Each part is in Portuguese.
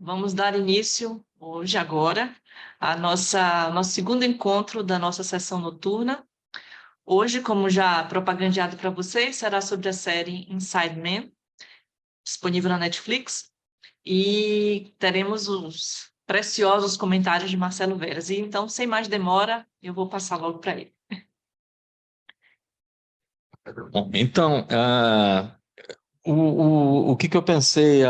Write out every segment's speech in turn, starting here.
Vamos dar início hoje, agora, nosso segundo encontro da nossa sessão noturna. Hoje, como já propagandeado para vocês, será sobre a série Inside Man, disponível na Netflix, e teremos os preciosos comentários de Marcelo Veras. E então, sem mais demora, eu vou passar logo para ele. Bom, então, o que eu pensei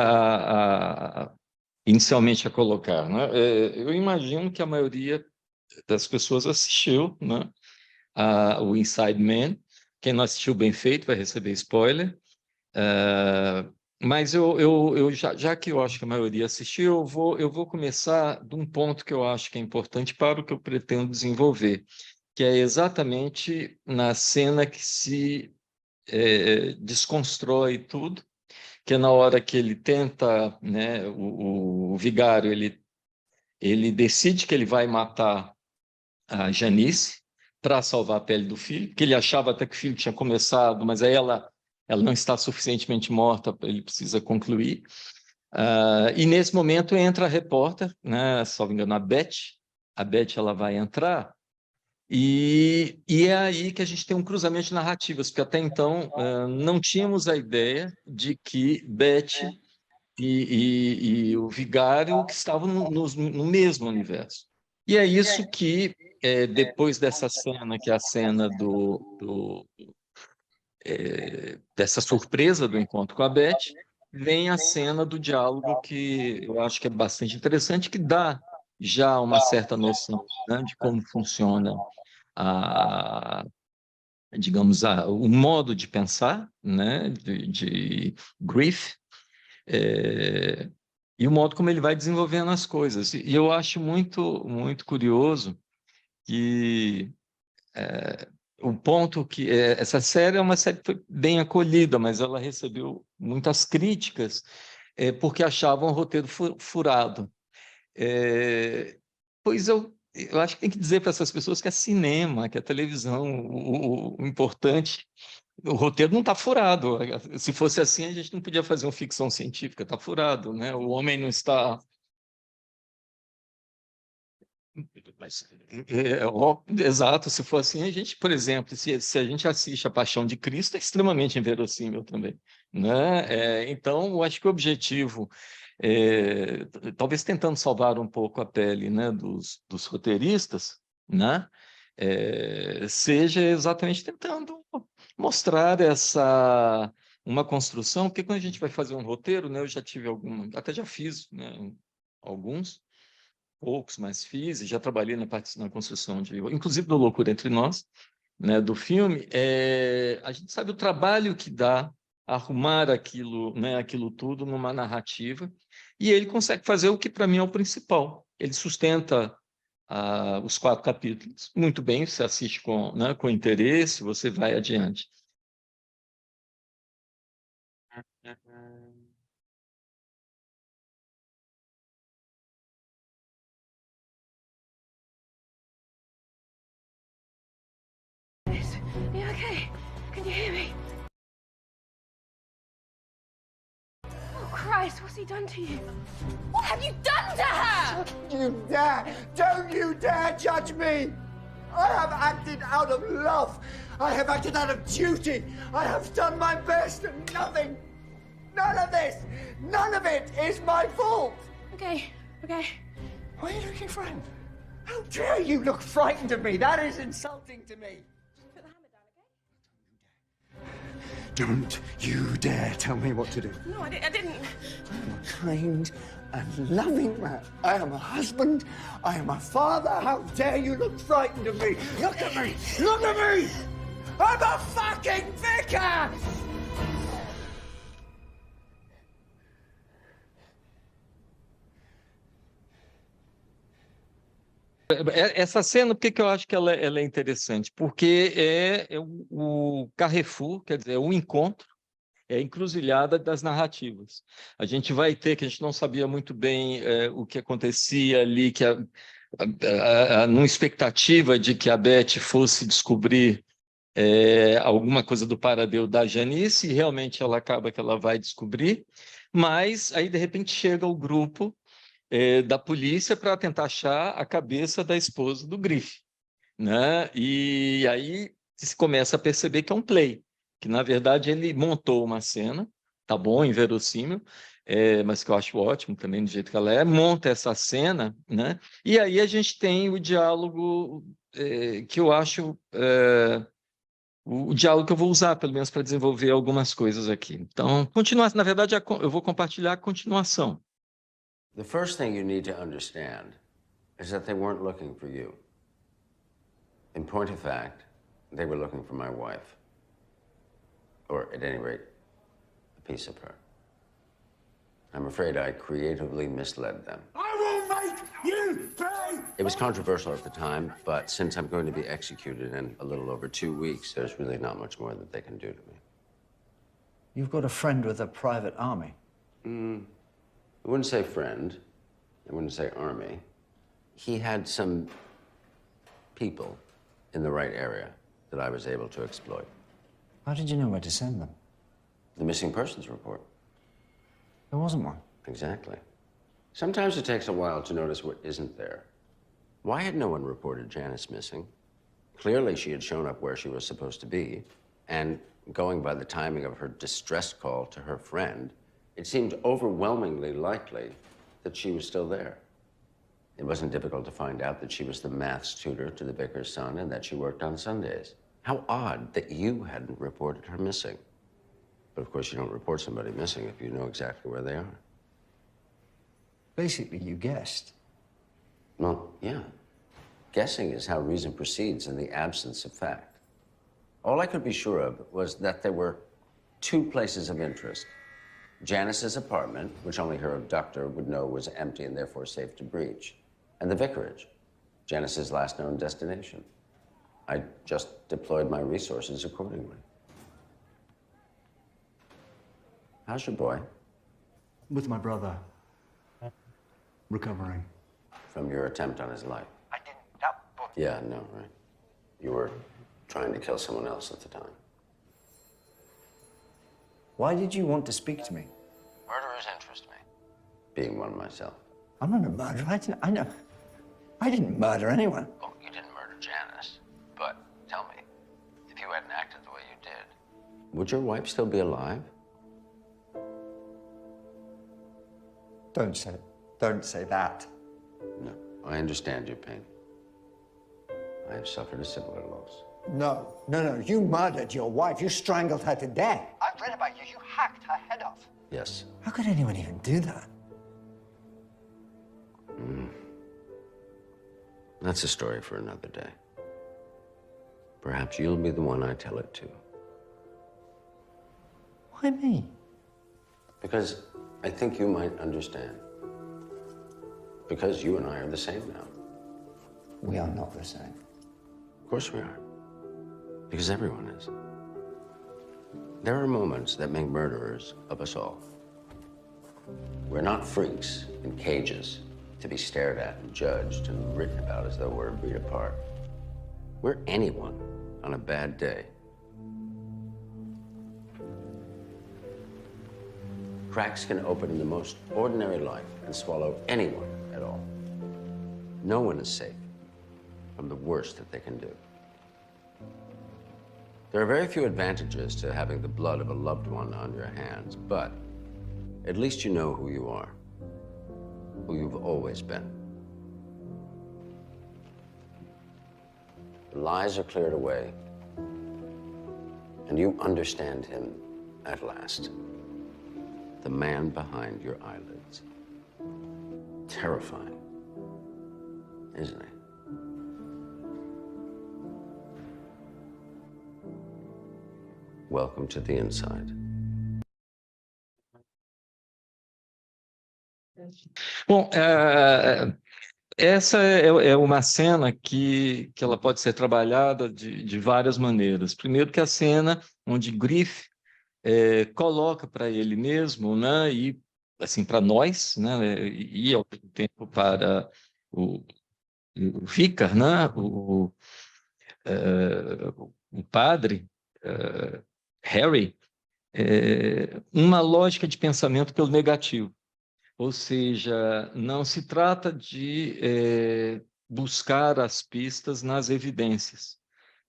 inicialmente a colocar, né? Eu imagino que a maioria das pessoas assistiu, né, o Inside Man. Quem não assistiu, bem feito, vai receber spoiler. Mas já que eu acho que a maioria assistiu, eu vou começar de um ponto que eu acho que é importante para o que eu pretendo desenvolver, que é exatamente na cena que se desconstrói tudo, que é na hora que ele tenta, né, o vigário, ele decide que ele vai matar a Janice para salvar a pele do filho, porque ele achava até que o filho tinha começado, mas aí ela não está suficientemente morta, ele precisa concluir. E nesse momento entra a repórter, né, salvo engano, a Beth. A Beth, ela vai entrar, e é aí que a gente tem um cruzamento de narrativas, porque até então não tínhamos a ideia de que Beth e o vigário que estavam no mesmo universo. E é isso que, depois dessa cena, que é a cena dessa surpresa do encontro com a Beth, vem a cena do diálogo que eu acho que é bastante interessante, que dá já uma certa noção, né, de como funciona a, digamos, o modo de pensar, né, de Griff, e o modo como ele vai desenvolvendo as coisas. E eu acho muito curioso que o ponto que essa série é uma série que foi bem acolhida, mas ela recebeu muitas críticas porque achavam o roteiro furado. Pois eu acho que tem que dizer para essas pessoas que é cinema, que é televisão, o importante. O roteiro não está furado. Se fosse assim, a gente não podia fazer uma ficção científica, está furado, né? O homem não está. Mas, exato, se for assim, a gente, por exemplo, se a gente assiste A Paixão de Cristo, é extremamente inverossímil também, né? Então, eu acho que o objetivo, talvez tentando salvar um pouco a pele, né, dos roteiristas, né, seja exatamente tentando mostrar uma construção, porque quando a gente vai fazer um roteiro, né, eu já tive até já fiz, né, alguns, poucos, mas fiz, e já trabalhei na construção inclusive do Loucura Entre Nós, né, do filme. A gente sabe o trabalho que dá arrumar aquilo, né, aquilo tudo numa narrativa, e ele consegue fazer o que para mim é o principal. Ele sustenta os 4 capítulos muito bem, você assiste né, com interesse, você vai adiante. Are you okay? Can you hear me? Oh, Christ, what's he done to you? What have you done to her? You dare! Don't you dare judge me! I have acted out of love. I have acted out of duty. I have done my best and nothing, none of it is my fault. Okay. Why are you looking frightened? How dare you look frightened of me? That is insulting to me. Put the hammer down, okay? Don't you dare tell me what to do. No, I didn't. I am a kind and loving man. I am a husband. I am a father. How dare you look frightened of me? Look at me! Look at me! I'm a fucking vicar! Essa cena, por que eu acho que ela é interessante? Porque é o Carrefour, quer dizer, o encontro, é a encruzilhada das narrativas. A gente vai ter, que a gente não sabia muito bem o que acontecia ali, que numa expectativa de que a Beth fosse descobrir alguma coisa do paradeiro da Janice, e realmente ela acaba que ela vai descobrir, mas aí, de repente, chega o grupo da polícia para tentar achar a cabeça da esposa do Griff, né? E aí se começa a perceber que é um play, que na verdade ele montou uma cena, tá bom, inverossímil, mas que eu acho ótimo também do jeito que ela é, monta essa cena, né? E aí a gente tem o diálogo que eu acho o diálogo que eu vou usar, pelo menos para desenvolver algumas coisas aqui. Então, na verdade, eu vou compartilhar a continuação. The first thing you need to understand is that they weren't looking for you. In point of fact, they were looking for my wife. Or, at any rate, a piece of her. I'm afraid I creatively misled them. I will make you pay! It was controversial at the time, but since I'm going to be executed in a little over 2 weeks, there's really not much more that they can do to me. You've got a friend with a private army. I wouldn't say friend. I wouldn't say army. He had some people in the right area that I was able to exploit. How did you know where to send them? The missing persons report. There wasn't one. Exactly. Sometimes it takes a while to notice what isn't there. Why had no one reported Janice missing? Clearly, she had shown up where she was supposed to be, and going by the timing of her distress call to her friend, it seemed overwhelmingly likely that she was still there. It wasn't difficult to find out that she was the maths tutor to the vicar's son and that she worked on Sundays. How odd that you hadn't reported her missing. But of course, you don't report somebody missing if you know exactly where they are. Basically, you guessed. Well, yeah. Guessing is how reason proceeds in the absence of fact. All I could be sure of was that there were 2 places of interest. Janice's apartment, which only her abductor would know was empty and therefore safe to breach, and the vicarage, Janice's last known destination. I just deployed my resources accordingly. How's your boy? With my brother. Recovering. From your attempt on his life? I didn't. That book. Yeah, no, right. You were trying to kill someone else at the time. Why did you want to speak to me? Murderers interest me. Being one myself. I'm not a murderer. I didn't murder anyone. Oh, you didn't murder Janice. But tell me, if you hadn't acted the way you did, would your wife still be alive? Don't say that. No, I understand your pain. I have suffered a similar loss. No. You murdered your wife. You strangled her to death. I've read about you. You hacked her head off. Yes. How could anyone even do that? That's a story for another day. Perhaps you'll be the one I tell it to. Why me? Because I think you might understand. Because you and I are the same now. We are not the same. Of course we are. Because everyone is. There are moments that make murderers of us all. We're not freaks in cages to be stared at and judged and written about as though we're a breed apart. We're anyone on a bad day. Cracks can open in the most ordinary life and swallow anyone at all. No one is safe from the worst that they can do. There are very few advantages to having the blood of a loved one on your hands, but at least you know who you are, who you've always been. The lies are cleared away, and you understand him at last. The man behind your eyelids. Terrifying, isn't he? Welcome to the inside. Bom, essa é uma cena que ela pode ser trabalhada de várias maneiras. Primeiro que a cena onde Griff coloca para ele mesmo, né, e assim para nós, né, e ao mesmo tempo para o vicar, né, o padre Harry, uma lógica de pensamento pelo negativo. Ou seja, não se trata de buscar as pistas nas evidências,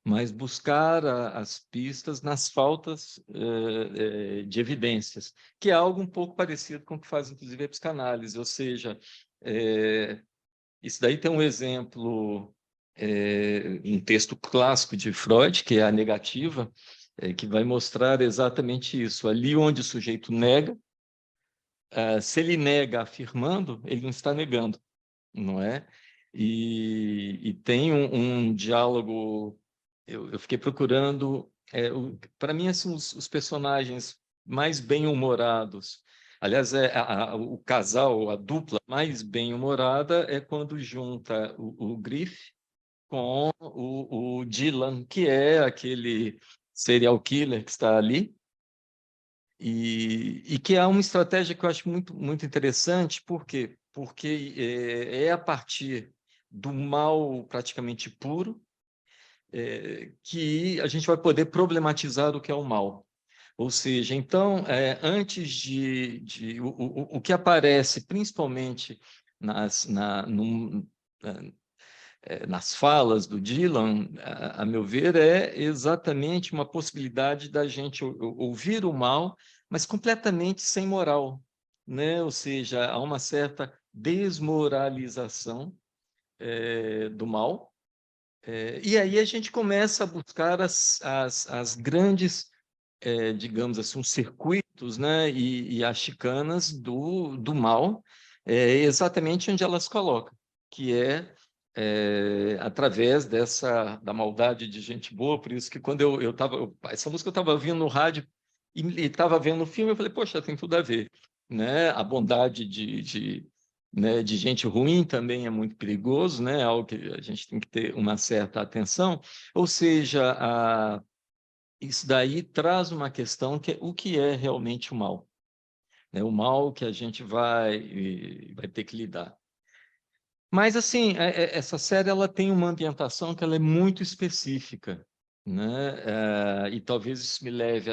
mas buscar as pistas nas faltas de evidências, que é algo um pouco parecido com o que faz, inclusive, a psicanálise. Ou seja, isso daí tem um exemplo, um texto clássico de Freud, que é a negativa, que vai mostrar exatamente isso. Ali onde o sujeito nega, se ele nega afirmando, ele não está negando, não é? E tem um diálogo, eu fiquei procurando, para mim, assim, os personagens mais bem-humorados, aliás, o casal, a dupla mais bem-humorada é quando junta o Griff com o Dylan, que é aquele serial killer que está ali, e que é uma estratégia que eu acho muito, muito interessante. Por quê? Porque é a partir do mal praticamente puro que a gente vai poder problematizar o que é o mal. Ou seja, então, antes o que aparece principalmente nas falas do Dylan, a meu ver, é exatamente uma possibilidade da gente ouvir o mal, mas completamente sem moral, né? Ou seja, há uma certa desmoralização do mal, e aí a gente começa a buscar as grandes, digamos assim, os circuitos, né? E as chicanas do mal, exatamente onde elas colocam, que através da maldade de gente boa. Por isso que quando essa música eu estava ouvindo no rádio e estava vendo o filme, eu falei, poxa, tem tudo a ver, né? A bondade né, de gente ruim também é muito perigoso, né? Algo que a gente tem que ter uma certa atenção. Ou seja, isso daí traz uma questão que é o que é realmente o mal, né? O mal que a gente vai ter que lidar. Mas, assim, essa série ela tem uma ambientação que ela é muito específica, né? E talvez isso me leve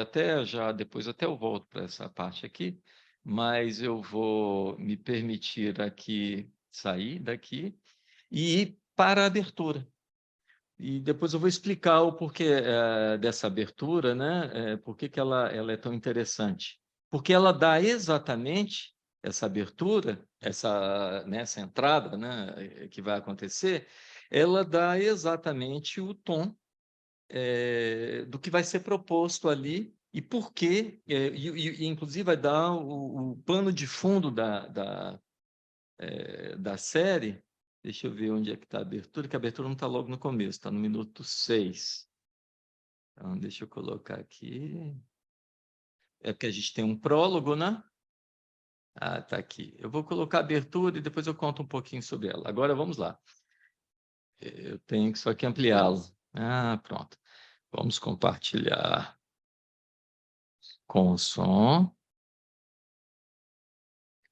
depois até eu volto para essa parte aqui, mas eu vou me permitir aqui sair daqui e ir para a abertura. E depois eu vou explicar o porquê dessa abertura, né? Por que ela é tão interessante. Porque ela dá exatamente essa abertura, nessa entrada, né, que vai acontecer, ela dá exatamente o tom do que vai ser proposto ali e por quê, e inclusive vai dar o pano de fundo da série. Deixa eu ver onde é que está a abertura, que a abertura não está logo no começo, está no minuto 6. Então, deixa eu colocar aqui. É porque a gente tem um prólogo, né? Ah, está aqui. Eu vou colocar a abertura e depois eu conto um pouquinho sobre ela. Agora, vamos lá. Eu tenho que só que ampliá-lo. Ah, pronto. Vamos compartilhar com o som.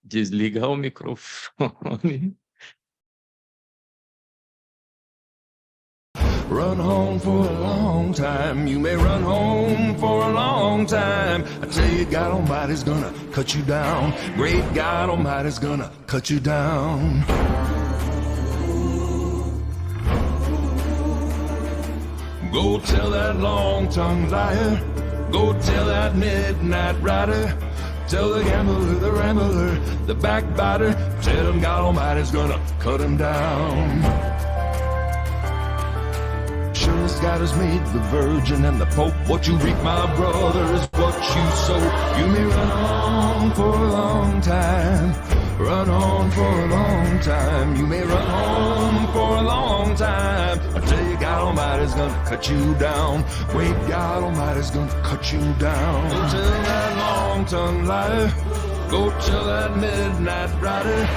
Desligar o microfone. Run home for a long time. You may run home for a long time. I tell you, God Almighty's gonna cut you down. Great God Almighty's gonna cut you down. Go tell that long-tongued liar. Go tell that midnight rider. Tell the gambler, the rambler, the backbiter. Tell him God Almighty's gonna cut him down. Surest God has made the Virgin and the Pope. What you reap, my brother, is what you sow. You may run on for a long time. Run on for a long time. You may run on for a long time. I tell you, God Almighty's gonna cut you down. Wait, God Almighty's gonna cut you down. Go tell that long-tongued liar. Go tell that midnight rider.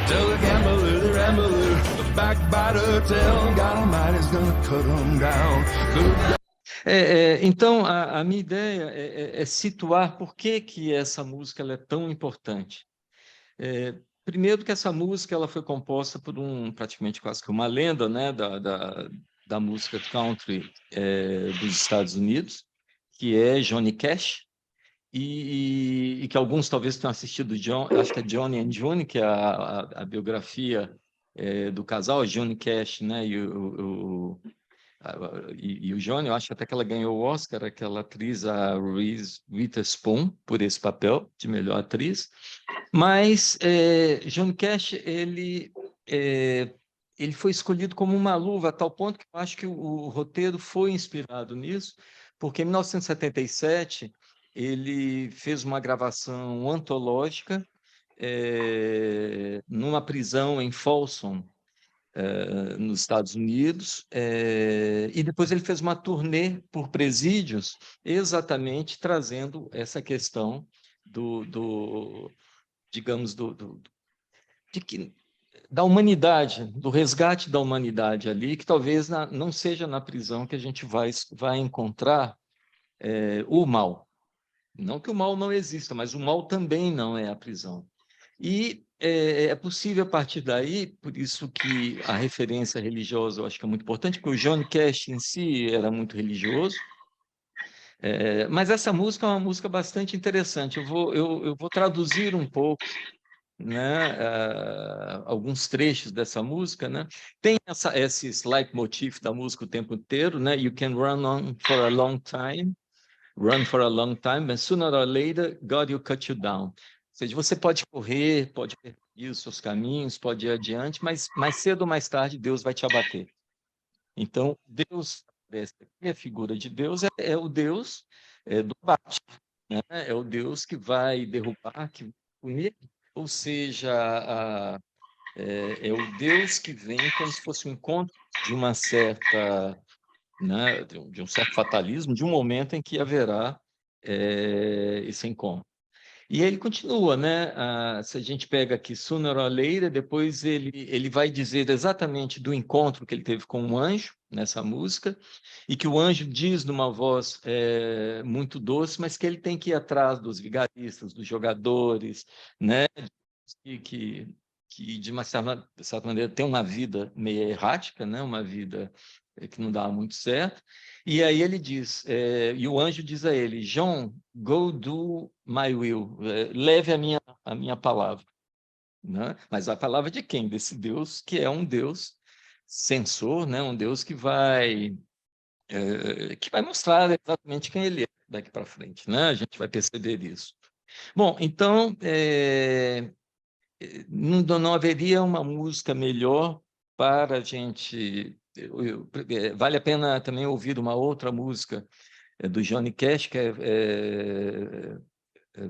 Tell the gambler, the rambler, the backbiter. Tell God Almighty's gonna cut him down. Então, a minha ideia é situar por que essa música ela é tão importante. Primeiro que essa música ela foi composta por praticamente quase que uma lenda, né, da música country dos Estados Unidos, que é Johnny Cash. e que alguns talvez tenham assistido, acho que é Johnny and June, que é a biografia do casal, a Johnny Cash, né, e o Johnny, eu acho até que ela ganhou o Oscar, aquela atriz, a Reese Witherspoon, por esse papel de melhor atriz. Mas Johnny Cash, ele foi escolhido como uma luva, a tal ponto que eu acho que o roteiro foi inspirado nisso, porque em 1977 ele fez uma gravação antológica numa prisão em Folsom, nos Estados Unidos, e depois ele fez uma turnê por presídios, exatamente trazendo essa questão digamos, da humanidade, do resgate da humanidade ali, que talvez não seja na prisão que a gente vai encontrar o mal. Não que o mal não exista, mas o mal também não é a prisão. E é possível, a partir daí, por isso que a referência religiosa eu acho que é muito importante, porque o Johnny Cash em si era muito religioso, mas essa música é uma música bastante interessante. Eu vou traduzir um pouco, né, alguns trechos dessa música, né? Tem esse leitmotiv da música o tempo inteiro, né? You can run on for a long time, but sooner or later, God will cut you down. Ou seja, você pode correr, pode perseguir os seus caminhos, pode ir adiante, mas mais cedo ou mais tarde Deus vai te abater. Então, Deus, a figura de Deus é o Deus do abate, né? É o Deus que vai derrubar, que vai punir, ou seja, é o Deus que vem como se fosse um encontro de uma certa, né, de um certo fatalismo, de um momento em que haverá esse encontro. E ele continua, né? Se a gente pega aqui Sooner or Later, depois ele vai dizer exatamente do encontro que ele teve com um anjo nessa música, e que o anjo diz numa voz muito doce, mas que ele tem que ir atrás dos vigaristas, dos jogadores, né? Que de uma certa maneira tem uma vida meio errática, né? Uma vida que não dá muito certo. E aí ele diz, e o anjo diz a ele, John, go do my will, leve a minha palavra. Né? Mas a palavra de quem? Desse Deus que é um Deus censor, né? Um Deus que vai mostrar exatamente quem ele é daqui para frente. Né? A gente vai perceber isso. Bom, então, não haveria uma música melhor para a gente... vale a pena também ouvir uma outra música do Johnny Cash, que é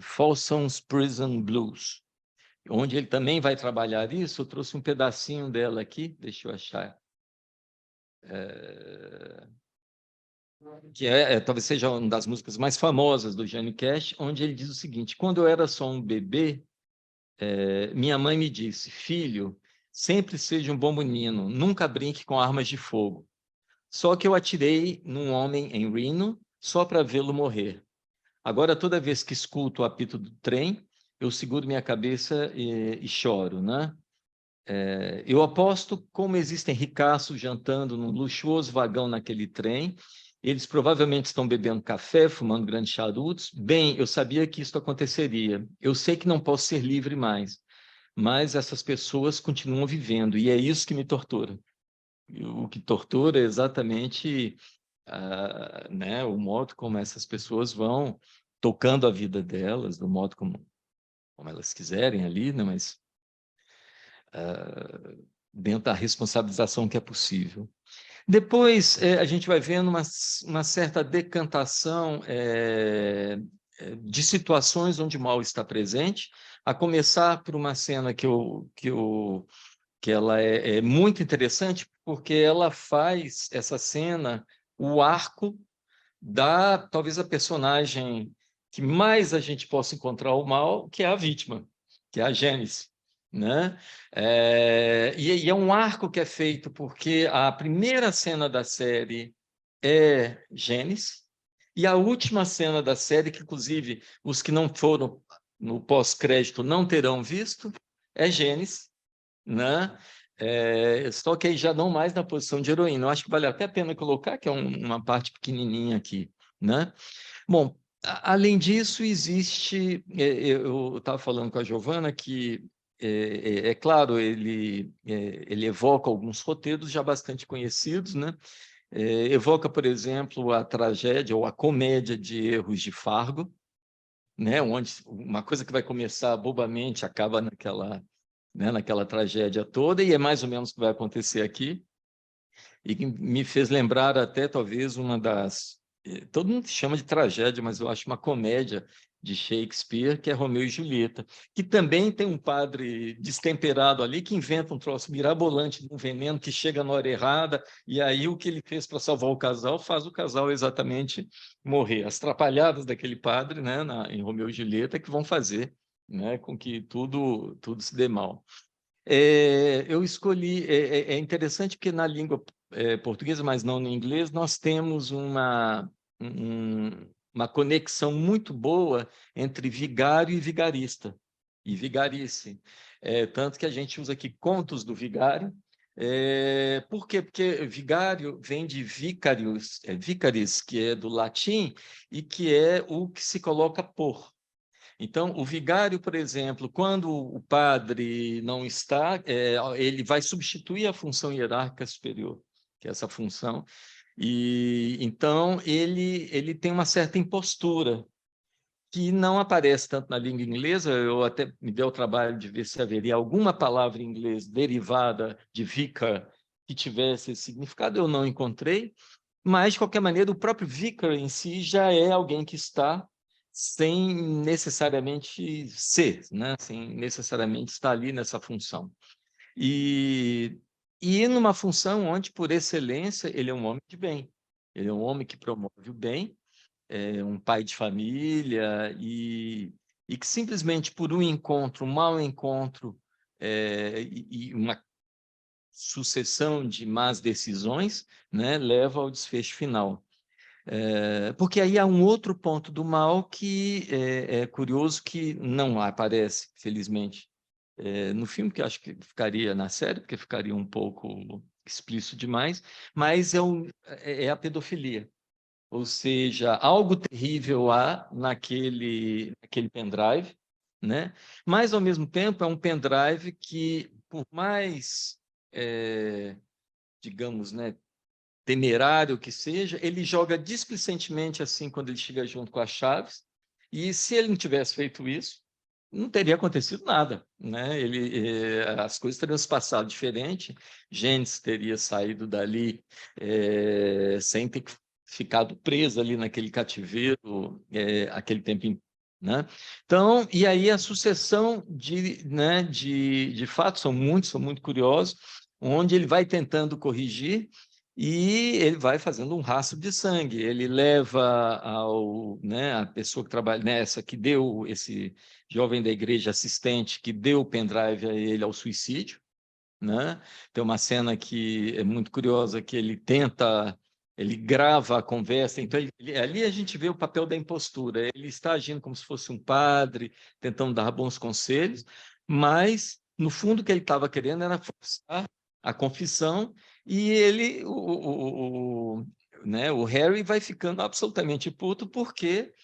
Folsom's Prison Blues, onde ele também vai trabalhar isso. Eu trouxe um pedacinho dela aqui, deixa eu achar. Que talvez seja uma das músicas mais famosas do Johnny Cash, onde ele diz o seguinte: quando eu era só um bebê, minha mãe me disse, filho, sempre seja um bom menino, nunca brinque com armas de fogo. Só que eu atirei num homem em Reno só para vê-lo morrer. Agora, toda vez que escuto o apito do trem, eu seguro minha cabeça e choro, né? Eu aposto como existem ricaços jantando num luxuoso vagão naquele trem. Eles provavelmente estão bebendo café, fumando grandes charutos. Bem, eu sabia que isso aconteceria. Eu sei que não posso ser livre mais, mas essas pessoas continuam vivendo, e é isso que me tortura. O que tortura é exatamente né, o modo como essas pessoas vão tocando a vida delas, do modo como elas quiserem ali, né, mas dentro da responsabilização que é possível. Depois, a gente vai vendo uma certa decantação de situações onde o mal está presente, a começar por uma cena que ela é muito interessante, porque ela faz essa cena o arco talvez a personagem que mais a gente possa encontrar o mal, que é a vítima, que é a Janice. Né? E é um arco que é feito porque a primeira cena da série é Janice, e a última cena da série, que inclusive os que não foram no pós-crédito não terão visto, é Janice, né? Só que aí já não mais na posição de heroína. Eu acho que vale até a pena colocar, que é uma parte pequenininha aqui. Né? Bom, Além disso, existe, eu estava falando com a Giovana que, é claro, ele evoca alguns roteiros já bastante conhecidos, né? Evoca, por exemplo, a tragédia ou a comédia de erros de Fargo, né? Onde uma coisa que vai começar bobamente acaba naquela, né, naquela tragédia toda, e é mais ou menos o que vai acontecer aqui, e que me fez lembrar até talvez uma das... Todo mundo chama de tragédia, mas eu acho uma comédia de Shakespeare, que é Romeu e Julieta, que também tem um padre destemperado ali que inventa um troço mirabolante de um veneno que chega na hora errada, e aí o que ele fez para salvar o casal faz o casal exatamente morrer. As trapalhadas daquele padre, né, em Romeu e Julieta, que vão fazer, né, com que tudo se dê mal. Eu escolhi, é interessante porque na língua portuguesa, mas não no inglês, nós temos uma conexão muito boa entre vigário e vigarista, e vigarice. Tanto que a gente usa aqui contos do vigário. Por quê? Porque vigário vem de vicarius, vicaris, que é do latim, e que é o que se coloca por. Então, o vigário, por exemplo, quando o padre não está, ele vai substituir a função hierárquica superior, que é essa função, e então ele tem uma certa impostura, que não aparece tanto na língua inglesa. Eu até me dei o trabalho de ver se haveria alguma palavra em inglês derivada de vicar que tivesse esse significado, eu não encontrei, mas, de qualquer maneira, o próprio vicar em si já é alguém que está sem necessariamente ser, né? Sem necessariamente estar ali nessa função. E numa função onde, por excelência, ele é um homem de bem. Ele é um homem que promove o bem, é um pai de família, e que simplesmente por um encontro, um mau encontro, e uma sucessão de más decisões, né, leva ao desfecho final. Porque aí há um outro ponto do mal que é curioso, que não aparece, felizmente, no filme, que acho que ficaria na série, porque ficaria um pouco explícito demais, mas é a pedofilia. Ou seja, algo terrível há naquele pendrive, né? Mas, ao mesmo tempo, é um pendrive que, por mais, digamos, né, temerário que seja, ele joga displicentemente assim quando ele chega junto com as chaves, e se ele não tivesse feito isso, não teria acontecido nada, né? As coisas teriam se passado diferente, Gênesis teria saído dali sem ter ficado presa ali naquele cativeiro aquele tempo, né? Então, e aí a sucessão de fatos são muito curiosos, onde ele vai tentando corrigir, e ele vai fazendo um rastro de sangue. Ele leva a pessoa que trabalha nessa, que deu esse jovem da igreja assistente, que deu o pendrive a ele ao suicídio, né? Tem uma cena que é muito curiosa, que ele grava a conversa, então ali a gente vê o papel da impostura. Ele está agindo como se fosse um padre, tentando dar bons conselhos, mas, no fundo, o que ele estava querendo era forçar a confissão, e o Harry vai ficando absolutamente puto, porque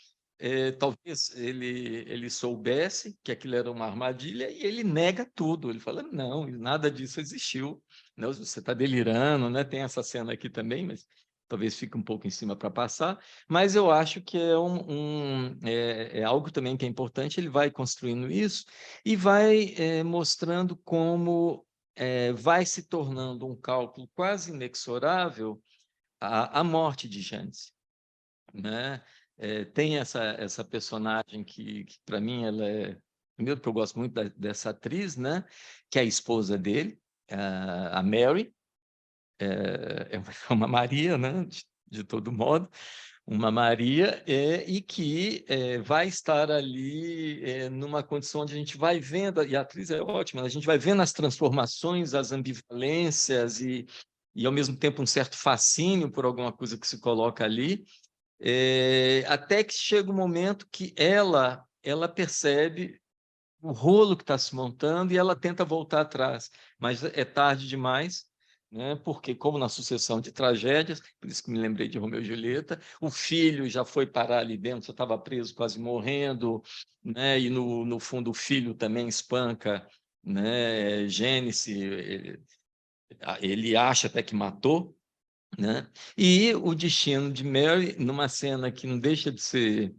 talvez ele soubesse que aquilo era uma armadilha, e ele nega tudo. Ele fala, não, nada disso existiu, não, você está delirando, né? Tem essa cena aqui também, mas talvez fique um pouco em cima para passar, mas eu acho que é algo também que é importante. Ele vai construindo isso e vai mostrando como vai se tornando um cálculo quase inexorável a morte de Janice, né? Tem essa personagem que para mim, ela primeiro, que eu gosto muito dessa atriz, né? Que é a esposa dele, a Mary, é uma Maria, né? De todo modo, uma Maria, e que vai estar ali numa condição onde a gente vai vendo, e a atriz é ótima, a gente vai vendo as transformações, as ambivalências, e ao mesmo tempo um certo fascínio por alguma coisa que se coloca ali, até que chega um momento que ela percebe o rolo que está se montando, e ela tenta voltar atrás, mas é tarde demais, né? Porque, como na sucessão de tragédias, por isso que me lembrei de Romeu e Julieta, o filho já foi parar ali dentro, já estava preso, quase morrendo, né? E, no fundo, o filho também espanca, né? Gênesis, ele acha até que matou, né? E o destino de Mary, numa cena que não deixa de ser...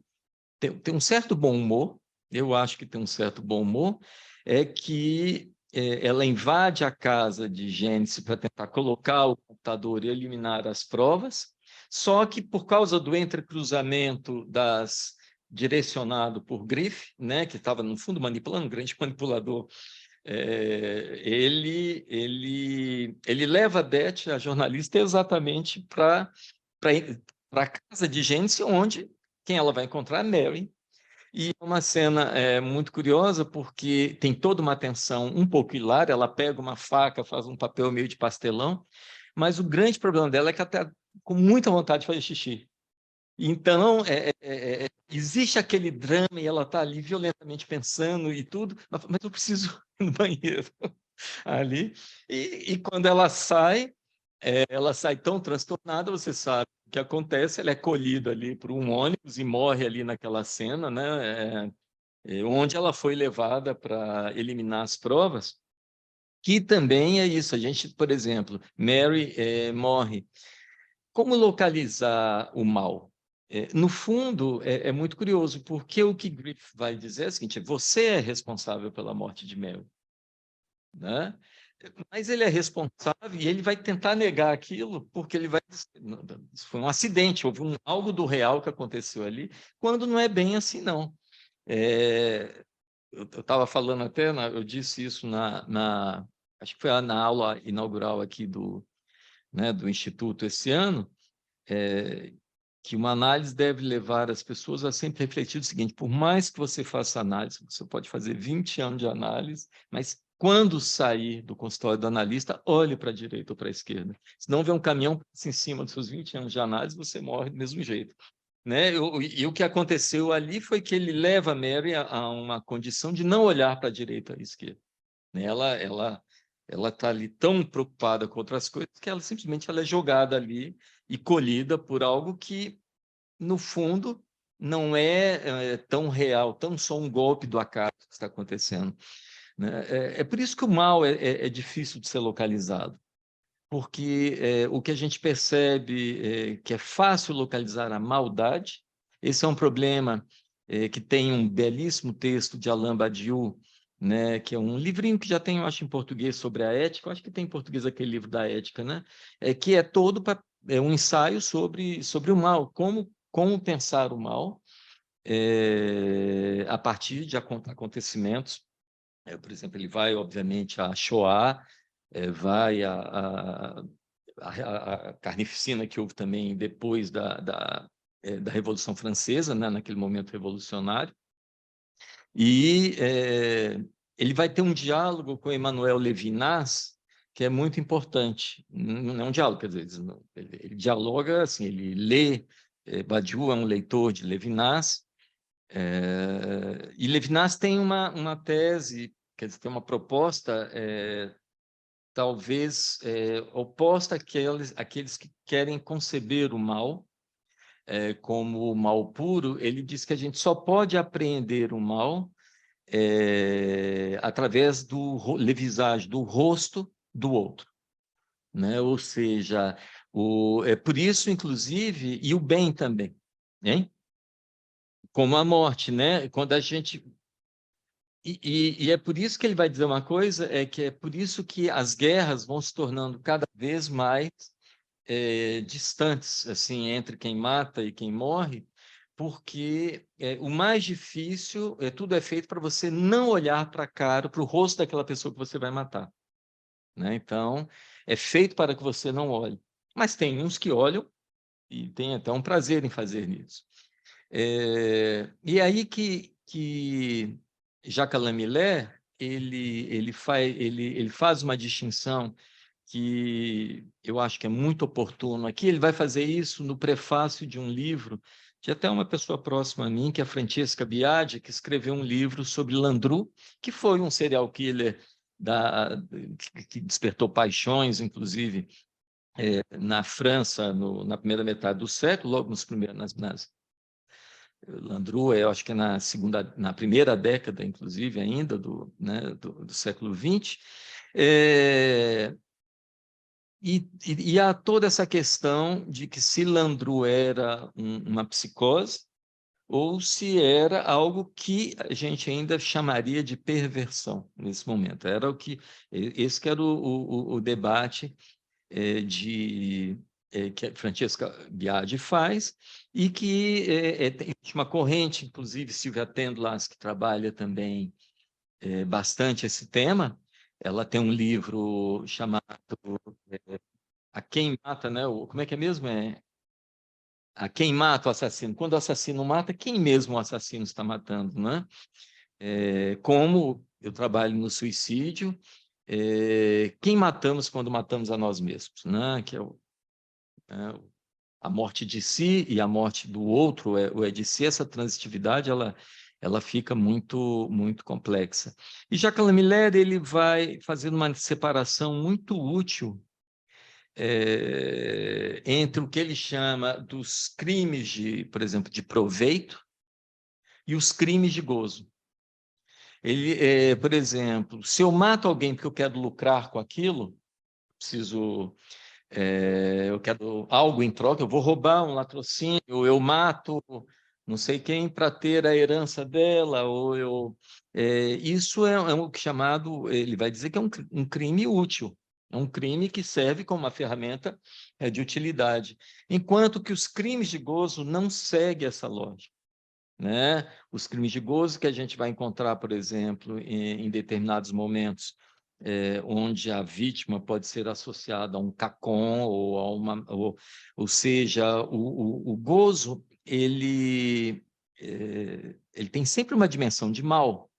Tem um certo bom humor, eu acho que tem um certo bom humor, é que ela invade a casa de Gênesis para tentar colocar o computador e eliminar as provas, só que por causa do entrecruzamento direcionado por Griff, né, que estava, no fundo, manipulando, um grande manipulador, ele leva a Beth, a jornalista, exatamente para a casa de Gênesis, onde quem ela vai encontrar é Mary. E é uma cena muito curiosa, porque tem toda uma tensão um pouco hilária, ela pega uma faca, faz um papel meio de pastelão, mas o grande problema dela é que ela está com muita vontade de fazer xixi. Então, existe aquele drama e ela está ali violentamente pensando e tudo, mas eu preciso ir no banheiro ali. E quando ela sai tão transtornada, você sabe o que acontece, ela é colhida ali por um ônibus e morre ali naquela cena, né? Onde ela foi levada para eliminar as provas, que também é isso. A gente, por exemplo, Mary morre. Como localizar o mal? No fundo, é muito curioso, porque o que Griff vai dizer é o seguinte: você é responsável pela morte de Mary, né? Mas ele é responsável e ele vai tentar negar aquilo, porque ele vai dizer, isso foi um acidente, houve algo do real que aconteceu ali, quando não é bem assim, não. Eu estava falando até, eu disse isso acho que foi na aula inaugural aqui do Instituto esse ano, que uma análise deve levar as pessoas a sempre refletir o seguinte: por mais que você faça análise, você pode fazer 20 anos de análise, mas quando sair do consultório do analista, olhe para a direita ou para a esquerda. Se não vê um caminhão em cima dos seus 20 anos de análise, você morre do mesmo jeito, né? E o que aconteceu ali foi que ele leva a Mary a uma condição de não olhar para a direita e a esquerda, né? Ela está ali tão preocupada com outras coisas que ela simplesmente é jogada ali e colhida por algo que, no fundo, não é tão real, tão só um golpe do acaso que está acontecendo, né? É por isso que o mal é difícil de ser localizado, porque o que a gente percebe que é fácil localizar a maldade. Esse é um problema que tem um belíssimo texto de Alain Badiou, né, que é um livrinho que já tem, eu acho, em português sobre a ética. Eu acho que tem em português aquele livro da ética, né? Que é todo um ensaio sobre o mal, como pensar o mal a partir de acontecimentos. Por exemplo, ele vai, obviamente, a Shoah, vai a carnificina que houve também depois da Revolução Francesa, né, naquele momento revolucionário. E ele vai ter um diálogo com Emmanuel Levinas, que é muito importante. Não é um diálogo, quer dizer, ele dialoga, assim, ele lê, Badiou é um leitor de Levinas, e Levinas tem uma tese, quer dizer, tem uma proposta talvez oposta àqueles que querem conceber o mal como o mal puro. Ele diz que a gente só pode apreender o mal através do levisage, do rosto do outro, né? Ou seja, por isso, inclusive, e o bem também, hein? Como a morte, né? Quando a gente... E é por isso que ele vai dizer uma coisa, que é por isso que as guerras vão se tornando cada vez mais distantes, assim, entre quem mata e quem morre, porque o mais difícil, tudo é feito para você não olhar para a cara, para o rosto daquela pessoa que você vai matar, né? Então, é feito para que você não olhe. Mas tem uns que olham e tem até um prazer em fazer isso. E aí que Jacques Alain Miller, ele faz uma distinção que eu acho que é muito oportuno aqui. Ele vai fazer isso no prefácio de um livro de até uma pessoa próxima a mim, que é a Francesca Biagi, que escreveu um livro sobre Landru, que foi um serial killer que despertou paixões, inclusive, na França, na primeira metade do século, logo Landru, eu acho que é na primeira década, inclusive, ainda do século XX, e há toda essa questão de que se Landru era uma psicose ou se era algo que a gente ainda chamaria de perversão nesse momento. Esse que era o debate que a Francesca Biagi faz, e que tem uma corrente, inclusive Silvia Tendlas, que trabalha também bastante esse tema. Ela tem um livro chamado A Quem Mata, né? Como é que é mesmo? A Quem Mata o Assassino. Quando o assassino mata, quem mesmo o assassino está matando, né? Como eu trabalho no suicídio, quem matamos quando matamos a nós mesmos, né? Que é a morte de si e a morte do outro, o de si. Essa transitividade ela fica muito muito complexa. E Jacques Lamillard ele vai fazendo uma separação muito útil entre o que ele chama dos crimes por exemplo, de proveito e os crimes de gozo. Ele, por exemplo, se eu mato alguém porque eu quero lucrar com aquilo, eu quero algo em troca, eu vou roubar um latrocínio, eu mato não sei quem para ter a herança dela, isso é o que chamado, ele vai dizer que é um crime útil, é um crime que serve como uma ferramenta de utilidade, enquanto que os crimes de gozo não seguem essa lógica, né? Os crimes de gozo que a gente vai encontrar, por exemplo, em determinados momentos, onde a vítima pode ser associada a um cacon ou seja, o gozo ele tem sempre uma dimensão de mal,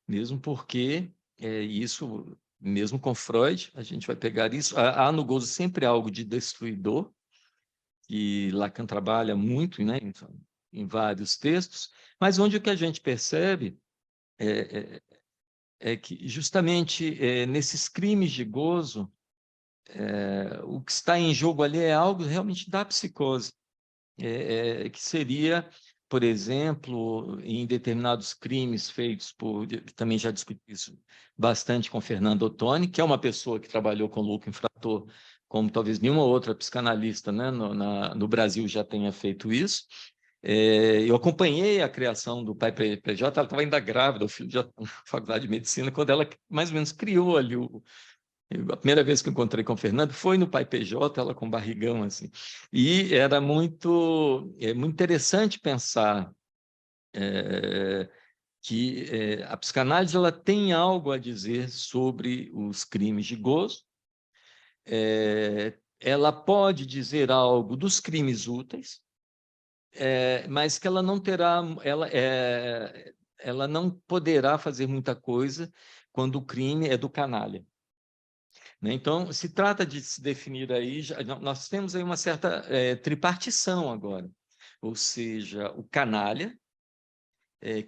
mesmo porque isso, mesmo com Freud, a gente vai pegar isso. Há no gozo sempre algo de destruidor, que Lacan trabalha muito, né, em vários textos, mas onde o que a gente percebe é que justamente nesses crimes de gozo, o que está em jogo ali é algo realmente da psicose, que seria, por exemplo, em determinados crimes feitos também já discuti isso bastante com Fernando Ottoni, que é uma pessoa que trabalhou com Luca Infrator, como talvez nenhuma outra psicanalista, né, no Brasil já tenha feito isso. Eu acompanhei a criação do Pai PJ, ela estava ainda grávida, o filho já na faculdade de medicina, quando ela mais ou menos criou ali a primeira vez que eu encontrei com o Fernando foi no Pai PJ, ela com barrigão, assim. E era muito interessante pensar que a psicanálise ela tem algo a dizer sobre os crimes de gozo, ela pode dizer algo dos crimes úteis, mas que ela não terá, ela não poderá fazer muita coisa quando o crime é do canalha. Né? Então, se trata de se definir aí, nós temos aí uma certa tripartição agora, ou seja, o canalha,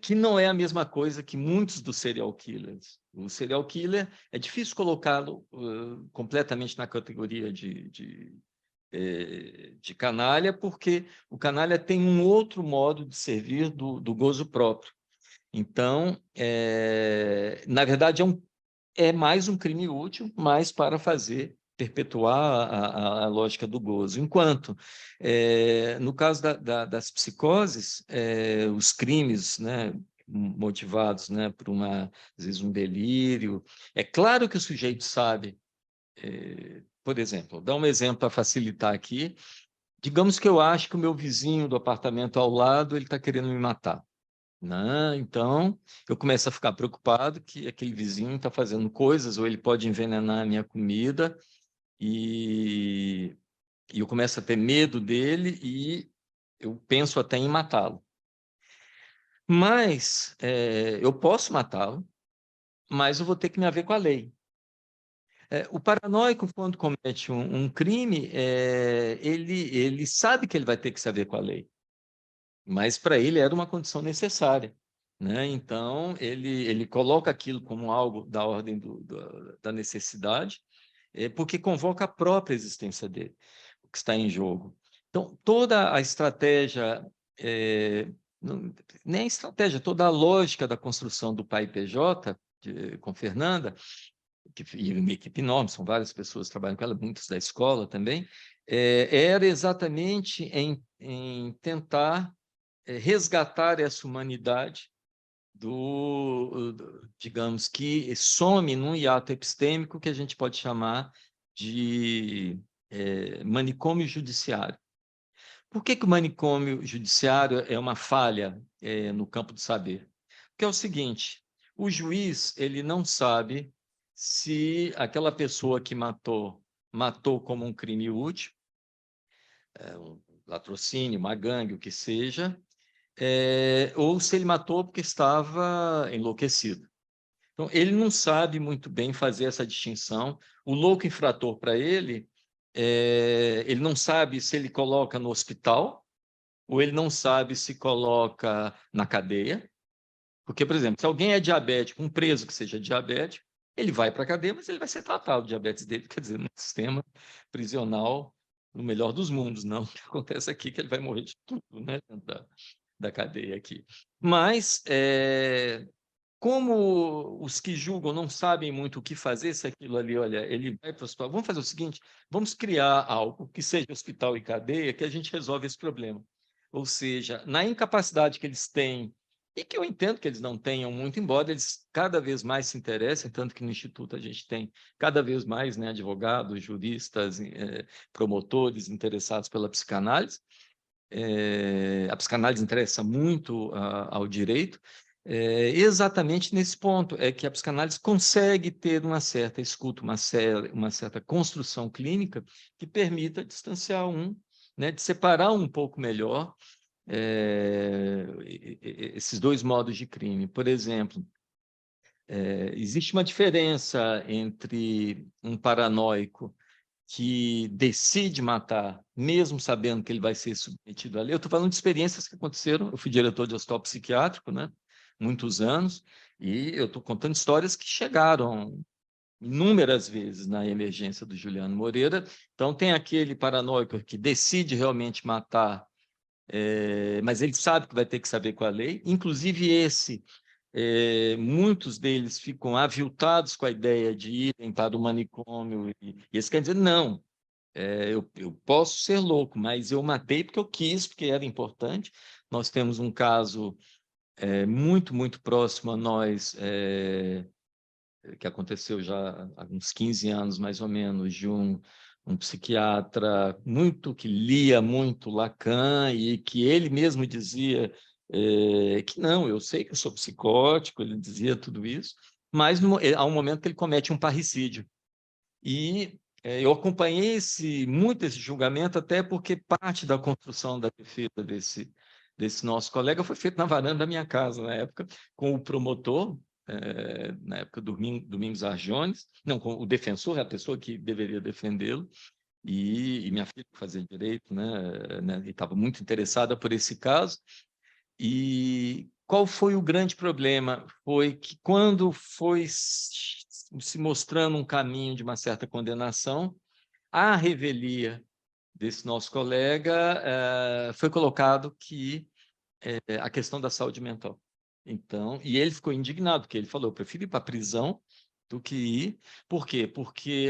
que não é a mesma coisa que muitos dos serial killers. O serial killer é difícil colocá-lo completamente na categoria de canalha, porque o canalha tem um outro modo de servir do gozo próprio. Então, na verdade, é mais um crime útil, mas para perpetuar a lógica do gozo. Enquanto, no caso das psicoses, os crimes, né, motivados, né, por às vezes um delírio, é claro que o sujeito sabe, por exemplo, vou dar um exemplo para facilitar aqui, digamos que eu acho que o meu vizinho do apartamento ao lado ele está querendo me matar. Né? Então, eu começo a ficar preocupado que aquele vizinho está fazendo coisas, ou ele pode envenenar a minha comida, e eu começo a ter medo dele e eu penso até em matá-lo. Mas eu posso matá-lo, mas eu vou ter que me haver com a lei. O paranoico, quando comete um crime, ele sabe que ele vai ter que se haver com a lei, mas para ele era uma condição necessária. né? Então, ele coloca aquilo como algo da ordem da necessidade, porque convoca a própria existência dele, o que está em jogo. Então, toda a estratégia, nem a estratégia, toda a lógica da construção do pai PJ, com Fernanda, e uma equipe enorme, são várias pessoas que trabalham com ela, muitos da escola também, era exatamente em tentar resgatar essa humanidade digamos, que some num hiato epistêmico que a gente pode chamar de manicômio judiciário. Por que o manicômio judiciário é uma falha no campo do saber? Porque é o seguinte, o juiz ele não sabe se aquela pessoa que matou como um crime útil, um latrocínio, uma gangue, o que seja, ou se ele matou porque estava enlouquecido. Então, ele não sabe muito bem fazer essa distinção. O louco infrator, para ele não sabe se ele coloca no hospital ou ele não sabe se coloca na cadeia. Porque, por exemplo, se alguém é diabético, um preso que seja diabético, ele vai para a cadeia, mas ele vai ser tratado, o diabetes dele, quer dizer, no sistema prisional, no melhor dos mundos, não. O que acontece aqui é que ele vai morrer de tudo, né, dentro da cadeia aqui. Mas, como os que julgam não sabem muito o que fazer, se aquilo ali, olha, ele vai para o hospital, vamos fazer o seguinte, vamos criar algo que seja hospital e cadeia, que a gente resolve esse problema. Ou seja, na incapacidade que eles têm, e que eu entendo que eles não tenham muito, embora eles cada vez mais se interessem, tanto que no Instituto a gente tem cada vez mais, né, advogados, juristas, promotores interessados pela psicanálise. A psicanálise interessa muito ao direito, exatamente nesse ponto, é que a psicanálise consegue ter uma certa escuta, uma certa construção clínica que permita distanciar né, de separar um pouco melhor esses dois modos de crime. Por exemplo, existe uma diferença entre um paranoico que decide matar, mesmo sabendo que ele vai ser submetido à lei. Eu estou falando de experiências que aconteceram. Eu fui diretor de hospital psiquiátrico, né? Muitos anos, e eu estou contando histórias que chegaram inúmeras vezes na emergência do Juliano Moreira. Então, tem aquele paranoico que decide realmente matar, mas ele sabe que vai ter que saber com a lei. Inclusive, muitos deles ficam aviltados com a ideia de irem para o manicômio, e eles querem dizer, não, eu posso ser louco, mas eu matei porque eu quis, porque era importante. Nós temos um caso muito, muito próximo a nós, que aconteceu já há uns 15 anos, mais ou menos, de um psiquiatra que lia muito Lacan e que ele mesmo dizia que não, eu sei que eu sou psicótico, ele dizia tudo isso, mas há um momento que ele comete um parricídio. E eu acompanhei muito esse julgamento, até porque parte da construção da defesa desse nosso colega foi feita na varanda da minha casa, na época, com o promotor, na época, Domingos Arjones, não, com o defensor, a pessoa que deveria defendê-lo, e minha filha que fazia direito, né, e estava muito interessada por esse caso. E qual foi o grande problema? Foi que quando foi se mostrando um caminho de uma certa condenação, à revelia desse nosso colega, foi colocado que a questão da saúde mental. Então, e ele ficou indignado, porque ele falou, eu prefiro ir para a prisão do que ir. Por quê? Porque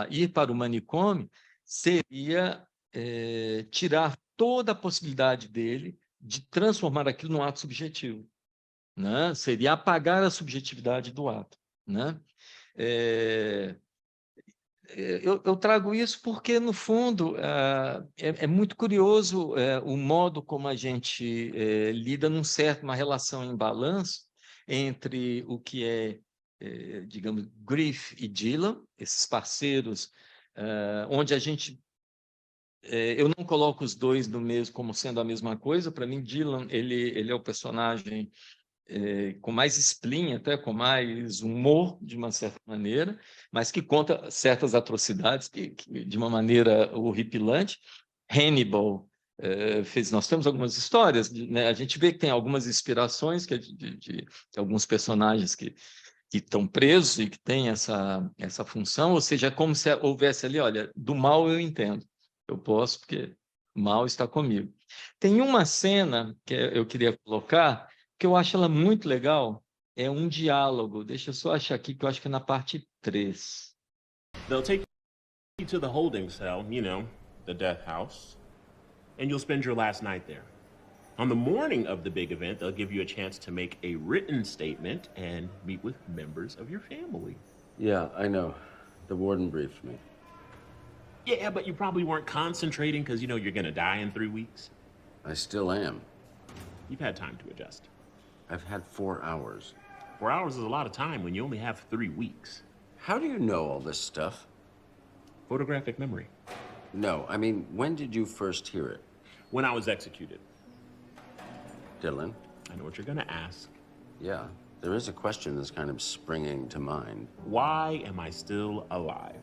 ir para o manicômio seria tirar toda a possibilidade dele de transformar aquilo num ato subjetivo, né? Seria apagar a subjetividade do ato, né? Eu trago isso porque, no fundo, é muito curioso o modo como a gente lida uma relação em balanço entre o que digamos, Griff e Dylan, esses parceiros, onde a gente... eu não coloco os dois como sendo a mesma coisa. Para mim, Dylan ele é o personagem com mais spleen, até com mais humor, de uma certa maneira, mas que conta certas atrocidades que de uma maneira horripilante. Hannibal Nós temos algumas histórias, né? A gente vê que tem algumas inspirações de alguns personagens que estão presos e que têm essa função, ou seja, é como se houvesse ali, olha, do mal eu entendo, eu posso porque o mal está comigo. Tem uma cena que eu queria colocar, que eu acho ela muito legal, é um diálogo, deixa eu só achar aqui, que eu acho que é na parte 3. They'll take you to the holding cell, you know, the death house, and you'll spend your last night there. On the morning of the big event, they'll give you a chance to make a written statement and meet with members of your family. Yeah, I know. The warden briefed me. Yeah, but you probably weren't concentrating because you know you're gonna die in 3 weeks. I still am. You've had time to adjust. I've had 4 hours. 4 hours is a lot of time when you only have 3 weeks. How do you know all this stuff? Photographic memory. No, I mean, when did you first hear it? When I was executed. Dylan? I know what you're gonna ask. Yeah, there is a question that's kind of springing to mind. Why am I still alive?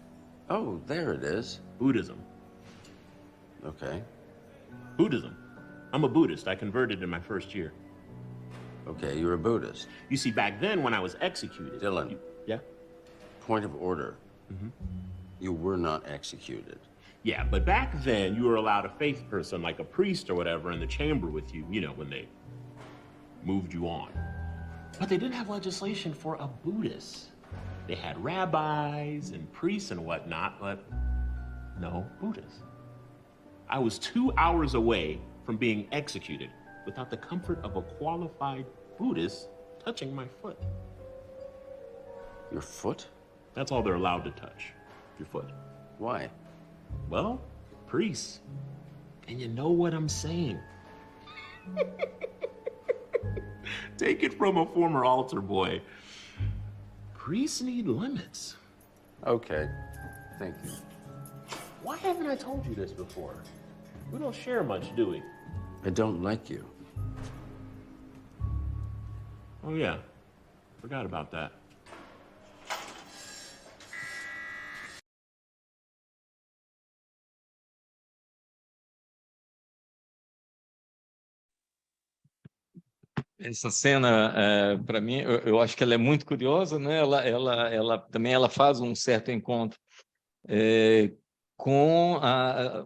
Oh, there it is. Buddhism. Okay. Buddhism. I'm a Buddhist. I converted in my first year. Okay, you're a Buddhist. You see, back then when I was executed... Dylan. Yeah? Point of order. You were not executed. Yeah, but back then you were allowed a faith person, like a priest or whatever, in the chamber with you, you know, when they moved you on. But they didn't have legislation for a Buddhist. They had rabbis and priests and whatnot, but no Buddhists. I was 2 hours away from being executed without the comfort of a qualified Buddhist touching my foot. Your foot? That's all they're allowed to touch, your foot. Why? Well, priests. And you know what I'm saying. Take it from a former altar boy. Priests need limits. Okay, thank you. Why haven't I told you this before? We don't share much, do we? I don't like you. Oh, yeah. Forgot about that. Essa cena, para mim, eu acho que ela é muito curiosa, né? Ela faz um certo encontro com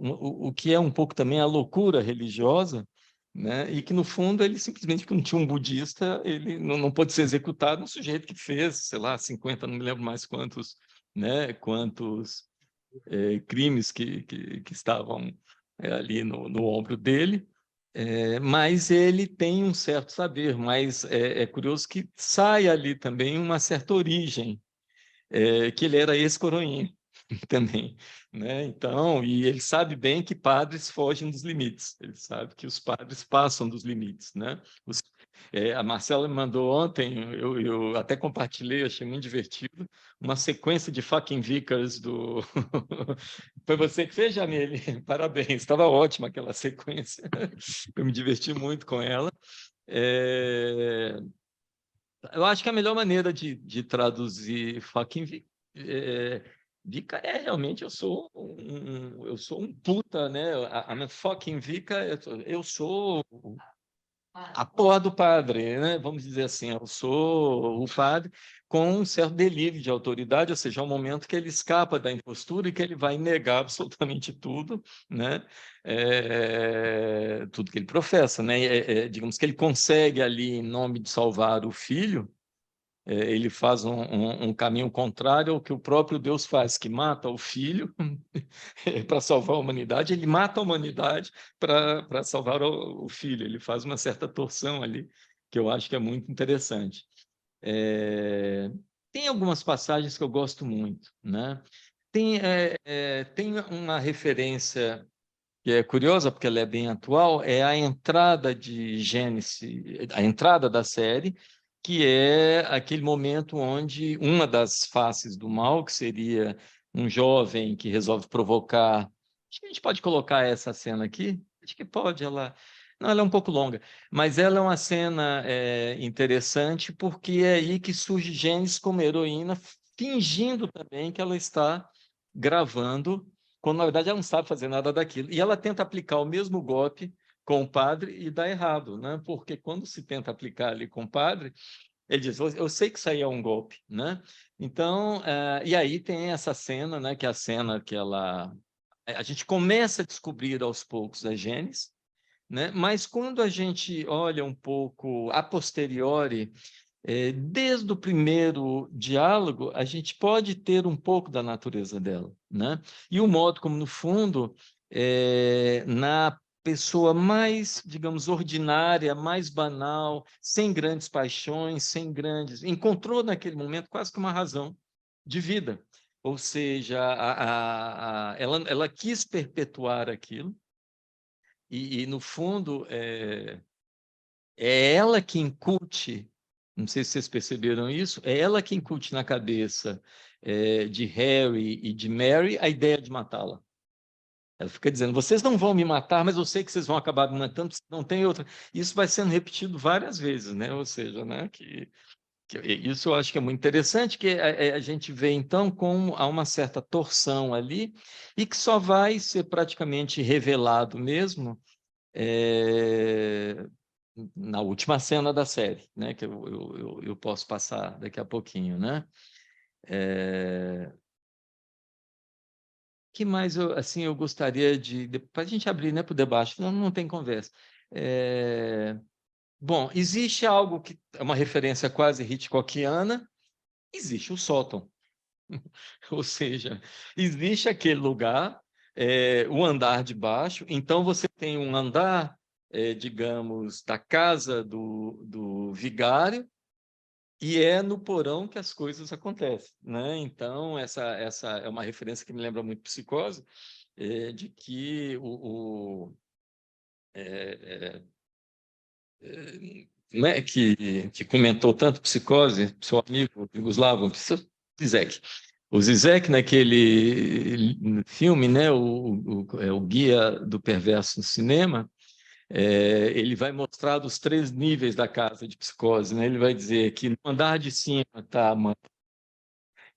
o que é um pouco também a loucura religiosa, né? E que, no fundo, ele simplesmente, porque não tinha um budista, ele não pôde ser executado, um sujeito que fez, sei lá, 50, não me lembro mais quantos, né? Quantos crimes que estavam ali no ombro dele. Mas ele tem um certo saber, mas é curioso que sai ali também uma certa origem, que ele era ex-coroinha também, né? Então, e ele sabe bem que padres fogem dos limites, ele sabe que os padres passam dos limites, né? A Marcela me mandou ontem, eu até compartilhei, achei muito divertido, uma sequência de fucking vicars do... Foi você que fez, Jamile? Parabéns, estava ótima aquela sequência, eu me diverti muito com ela. Eu acho que a melhor maneira de traduzir fucking vicar realmente eu sou um puta, né? A fucking vicar, eu sou a porra do padre, né? Vamos dizer assim, eu sou o padre com um certo delírio de autoridade, ou seja, é um momento que ele escapa da impostura e que ele vai negar absolutamente tudo, né? Tudo que ele professa, né? Digamos que ele consegue ali, em nome de salvar o filho, ele faz um caminho contrário ao que o próprio Deus faz, que mata o filho para salvar a humanidade, ele mata a humanidade para salvar o filho, ele faz uma certa torção ali, que eu acho que é muito interessante. Tem algumas passagens que eu gosto muito, né? Tem uma referência que é curiosa, porque ela é bem atual, é a entrada de Gênesis, a entrada da série, que é aquele momento onde uma das faces do mal, que seria um jovem que resolve provocar... Acho que a gente pode colocar essa cena aqui? Acho que pode, ela é um pouco longa, mas ela é uma cena interessante, porque é aí que surge Gênesis como heroína, fingindo também que ela está gravando quando na verdade ela não sabe fazer nada daquilo. E ela tenta aplicar o mesmo golpe com o padre e dá errado, né? Porque quando se tenta aplicar ali com o padre, ele diz, eu sei que isso aí é um golpe, né? Então, e aí tem essa cena, né? Que é a cena que a gente começa a descobrir aos poucos a Gênesis, né? Mas quando a gente olha um pouco a posteriori, desde o primeiro diálogo, a gente pode ter um pouco da natureza dela, né? E o modo como, no fundo, na pessoa mais, digamos, ordinária, mais banal, sem grandes paixões, sem grandes... Encontrou naquele momento quase que uma razão de vida. Ou seja, ela quis perpetuar aquilo, e no fundo, é ela que incute, não sei se vocês perceberam isso, é ela que incute na cabeça de Harry e de Mary a ideia de matá-la. Ela fica dizendo, vocês não vão me matar, mas eu sei que vocês vão acabar me matando, não tem outra. Isso vai sendo repetido várias vezes, né? Ou seja, né? Isso eu acho que é muito interessante, que a gente vê, então, como há uma certa torção ali, e que só vai ser praticamente revelado mesmo na última cena da série, né? Que eu posso passar daqui a pouquinho, né? Que mais eu gostaria para a gente abrir, né, para o debate, senão não tem conversa. Bom, existe algo que é uma referência quase Hitchcockiana, existe o sótão. Ou seja, existe aquele lugar, o andar de baixo, então você tem um andar, digamos, da casa do vigário, e é no porão que as coisas acontecem, né? Então, essa é uma referência que me lembra muito Psicose, de que né, que comentou tanto Psicose, seu amigo Yugoslavo Zizek. O Zizek, naquele filme, né, o Guia do Perverso no Cinema, ele vai mostrar os 3 níveis da casa de psicose, né? Ele vai dizer que no andar de cima está a mãe,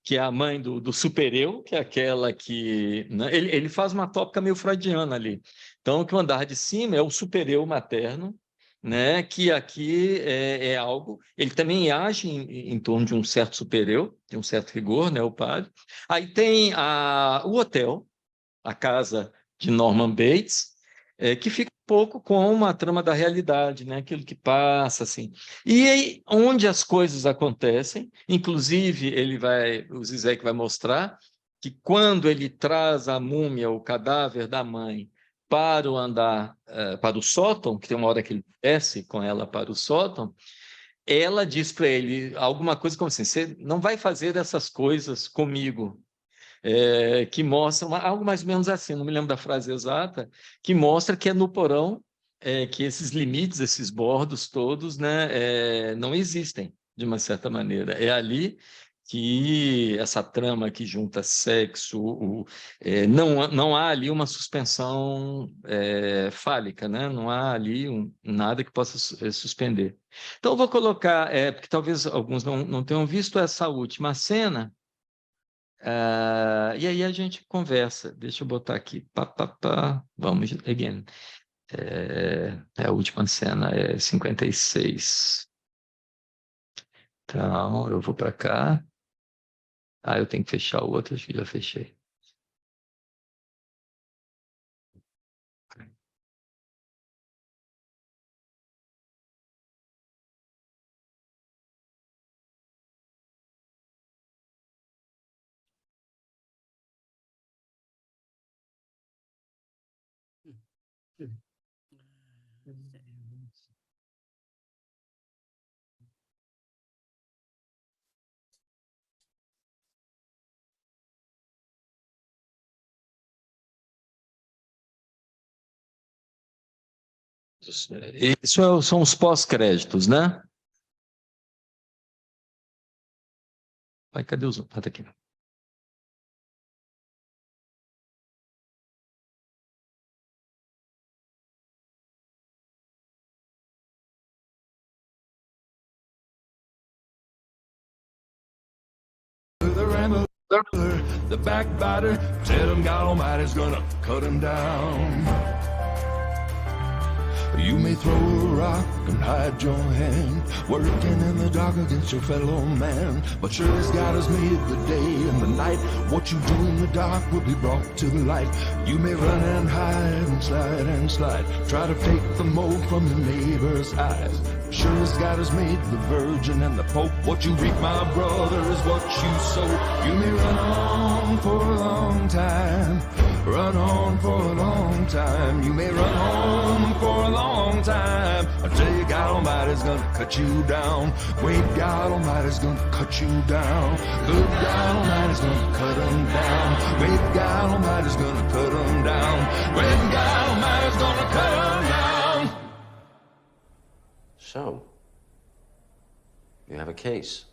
que é a mãe do super-eu, que é aquela que... Né? Ele faz uma tópica meio freudiana ali. Então, que o andar de cima é o super-eu materno, né? Que aqui é algo... Ele também age em torno de um certo super-eu, de um certo rigor, né? O padre. Aí tem o hotel, a casa de Norman Bates, que fica um pouco com a trama da realidade, né? Aquilo que passa, assim. E aí, onde as coisas acontecem, inclusive o Zizek vai mostrar que quando ele traz a múmia, o cadáver da mãe, para o andar, para o sótão, que tem uma hora que ele desce com ela para o sótão, ela diz para ele alguma coisa como assim, você não vai fazer essas coisas comigo, que mostra algo mais ou menos assim, não me lembro da frase exata, que mostra que é no porão que esses limites, esses bordos todos, né, não existem, de uma certa maneira. É ali que essa trama que junta sexo, não há ali uma suspensão fálica, né? Não há ali nada que possa suspender. Então, eu vou colocar, porque talvez alguns não tenham visto essa última cena, e aí a gente conversa. Deixa eu botar aqui. Pá, pá, pá. Vamos, again. A última cena é 56. Então, eu vou para cá. Eu tenho que fechar o outro, acho que já fechei. Isso são os pós-créditos, né? Cadê os... tá aqui. The backbiter, tell him God Almighty's gonna cut him down. You may throw a rock and hide your hand, working in the dark against your fellow man. But sure as God has made the day and the night, what you do in the dark will be brought to the light. You may run and hide and slide, try to take the mold from your neighbor's eyes. Sure as God has made the Virgin and the Pope, what you reap, my brother, is what you sow. You may run on for a long time, run on for a long time. You may run on for a long time until your God Almighty's gonna cut you down. Wait, God Almighty's gonna cut you down. Good God Almighty's gonna cut him down. Wait, God Almighty's gonna cut him down. Wait, God Almighty's gonna cut him down. So, you have a case.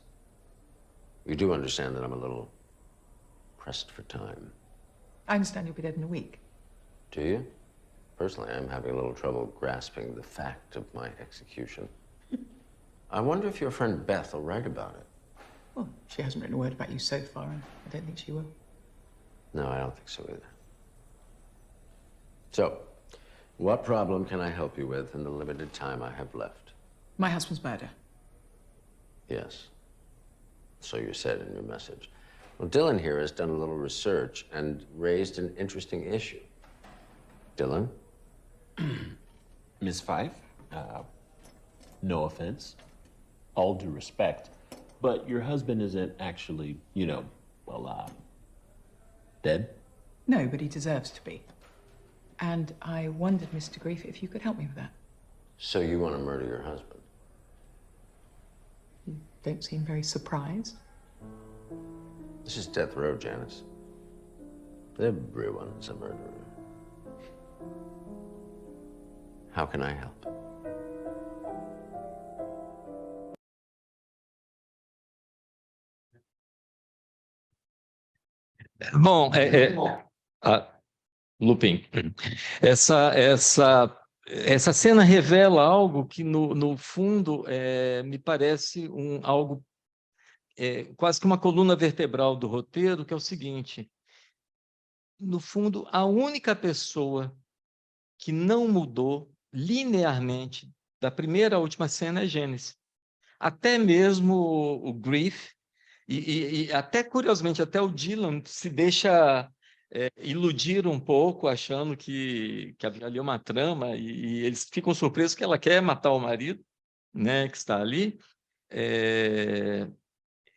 You do understand that I'm a little pressed for time. I understand you'll be dead in a week. Do you? Personally, I'm having a little trouble grasping the fact of my execution. I wonder if your friend Beth will write about it. Well, she hasn't written a word about you so far, and I don't think she will. No, I don't think so either. So, what problem can I help you with in the limited time I have left? My husband's murder. Yes. So you said in your message. Well, Dylan here has done a little research and raised an interesting issue. Dylan? Miss Fife, no offense, all due respect, but your husband isn't actually, dead? No, but he deserves to be. And I wondered, Mr. Grief, if you could help me with that. So you want to murder your husband? You don't seem very surprised. This is death row, Janice. Everyone's a murderer. How can I help? Bom, Lupin, essa cena revela algo que, no fundo, me parece algo quase que uma coluna vertebral do roteiro, que é o seguinte: no fundo, a única pessoa que não mudou linearmente da primeira à última cena é Janice. Até mesmo o Grief, e até, curiosamente, até o Dylan se deixa iludir um pouco, achando que havia ali uma trama, e eles ficam surpresos que ela quer matar o marido, né, que está ali.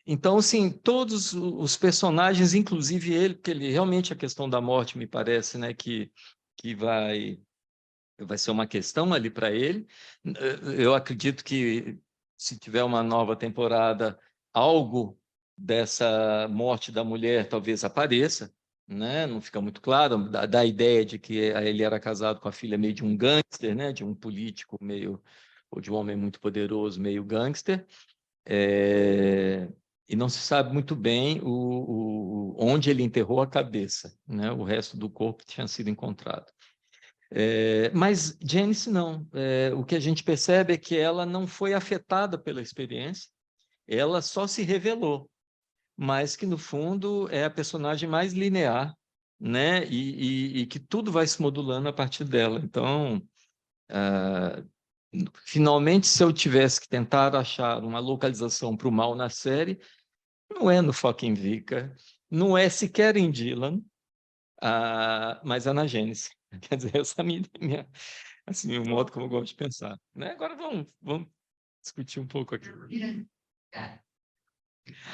Então, assim, todos os personagens, inclusive ele, porque ele realmente, a questão da morte, me parece, né, que vai ser uma questão ali para ele. Eu acredito que, se tiver uma nova temporada, algo dessa morte da mulher talvez apareça, né? Não fica muito claro, dá a ideia de que ele era casado com a filha meio de um gangster, né? De um político meio, ou de um homem muito poderoso, meio gangster. E não se sabe muito bem onde ele enterrou a cabeça, né? O resto do corpo tinha sido encontrado. Mas Janice não. O que a gente percebe é que ela não foi afetada pela experiência, ela só se revelou, mas que, no fundo, é a personagem mais linear, né? E que tudo vai se modulando a partir dela. Então, finalmente, se eu tivesse que tentar achar uma localização para o mal na série, não é no fucking Vika, não é sequer em Dylan, mas é na Janice. Quer dizer, essa é assim, o modo como eu gosto de pensar, né? Agora vamos discutir um pouco aqui.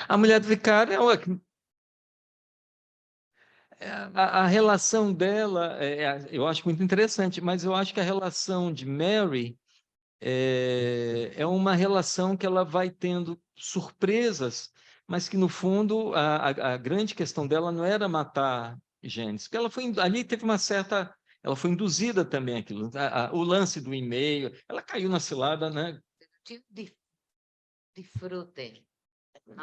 A mulher do Vicário a relação dela, eu acho muito interessante, mas eu acho que a relação de Mary é uma relação que ela vai tendo surpresas, mas que, no fundo, a grande questão dela não era matar Janice, porque ali teve uma certa... Ela foi induzida também aquilo. O lance do e-mail, ela caiu na cilada, né? De frute.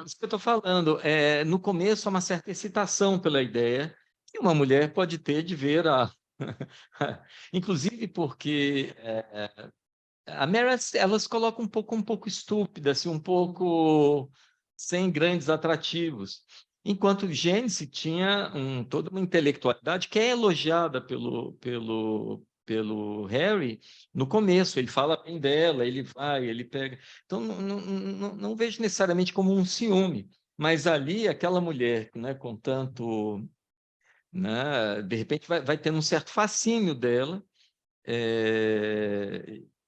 Isso que eu estou falando. No começo, há uma certa excitação pela ideia que uma mulher pode ter de ver inclusive porque a Mary, elas colocam um pouco estúpida, assim, um pouco sem grandes atrativos. enquanto Gênesis tinha toda uma intelectualidade que é elogiada pelo Harry no começo. Ele fala bem dela, ele vai, ele pega. Então, não vejo necessariamente como um ciúme, mas ali, aquela mulher, né, com tanto... Né, de repente, vai tendo um certo fascínio dela,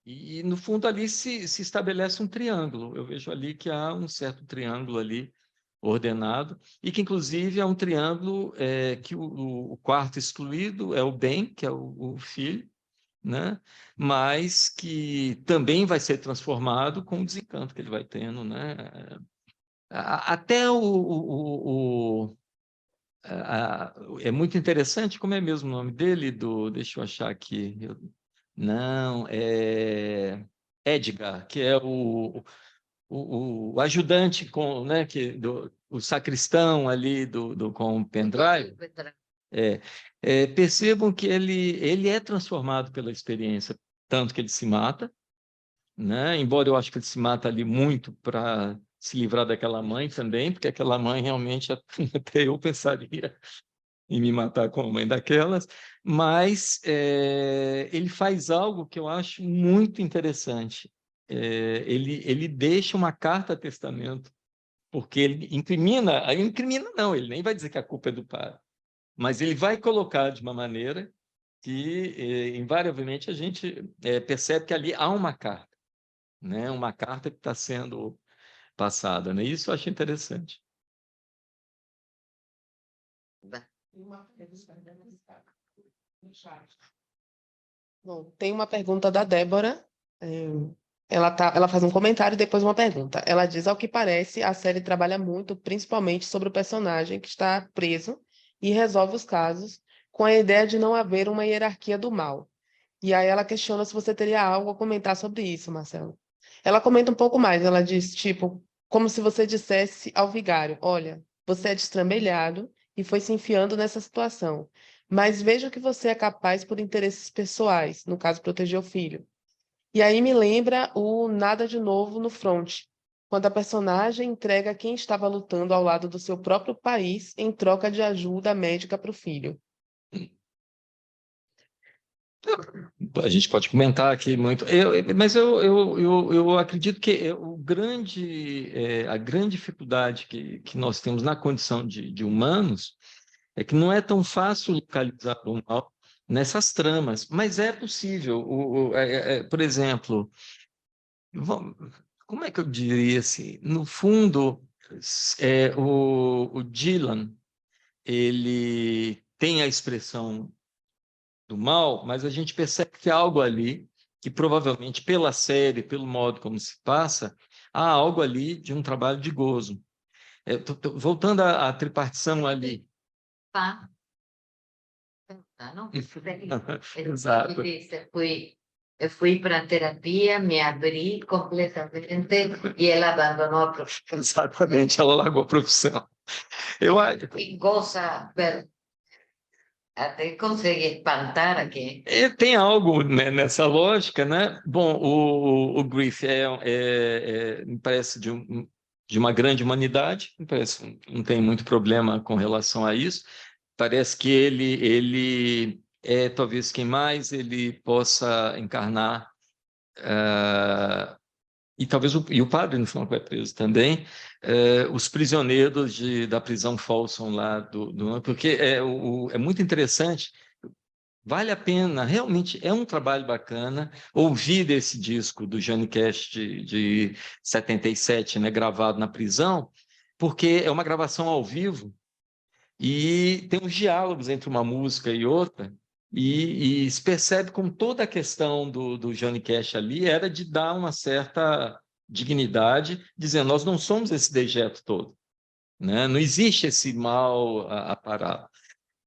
e, no fundo, ali se estabelece um triângulo. Eu vejo ali que há um certo triângulo ali ordenado, e que, inclusive, é um triângulo que o quarto excluído é o Ben, que é o filho, né? Mas que também vai ser transformado com o desencanto que ele vai tendo, né? Até é muito interessante, como é mesmo o nome dele? Deixa eu achar aqui. Não, é Edgar, que é o ajudante né, o sacristão ali com o pendrive. Percebam que ele é transformado pela experiência, tanto que ele se mata, né? Embora eu acho que ele se mata ali muito para se livrar daquela mãe também, porque aquela mãe realmente até eu pensaria em me matar com a mãe daquelas, mas ele faz algo que eu acho muito interessante. Ele deixa uma carta testamento, porque ele incrimina não, ele nem vai dizer que a culpa é do pai, mas ele vai colocar de uma maneira que, invariavelmente, a gente percebe que ali há uma carta, né? Uma carta que está sendo passada, né? Isso eu acho interessante. Bom, tem uma pergunta da Débora. Ela faz um comentário e depois uma pergunta. Ela diz: ao que parece, a série trabalha muito, principalmente sobre o personagem que está preso e resolve os casos, com a ideia de não haver uma hierarquia do mal. E aí ela questiona se você teria algo a comentar sobre isso, Marcelo. Ela comenta um pouco mais. Ela diz, tipo, como se você dissesse ao vigário: olha, você é destrambelhado e foi se enfiando nessa situação, mas veja o que você é capaz por interesses pessoais, no caso, proteger o filho. E aí me lembra o Nada de Novo no Front, quando a personagem entrega quem estava lutando ao lado do seu próprio país em troca de ajuda médica para o filho. A gente pode comentar aqui muito, mas eu acredito que a grande dificuldade que nós temos na condição de humanos é que não é tão fácil localizar o mal nessas tramas, mas é possível. Por exemplo, como é que eu diria assim? No fundo, o Dylan, ele tem a expressão do mal, mas a gente percebe que há algo ali que provavelmente pela série, pelo modo como se passa, há algo ali de um trabalho de gozo. Voltando à tripartição ali. ¿no? Exato. Eu fui para a terapia, me abri completamente e ela abandonou a profissão. Exatamente, ela largou a profissão. E goza, até consegue espantar aqui. Tem algo, né, nessa lógica, né? Bom, o Griff me parece de uma grande humanidade, me parece, não tem muito problema com relação a isso. Parece que ele é talvez quem mais ele possa encarnar, e talvez o padre, no final, que vai preso também, os prisioneiros da prisão Folsom lá, porque é muito interessante, vale a pena, realmente é um trabalho bacana ouvir desse disco do Johnny Cash de 77, né, gravado na prisão, porque é uma gravação ao vivo, e tem uns diálogos entre uma música e outra, e se percebe como toda a questão do Johnny Cash ali era de dar uma certa dignidade, dizendo, nós não somos esse dejeto todo, né? Não existe esse mal aparado.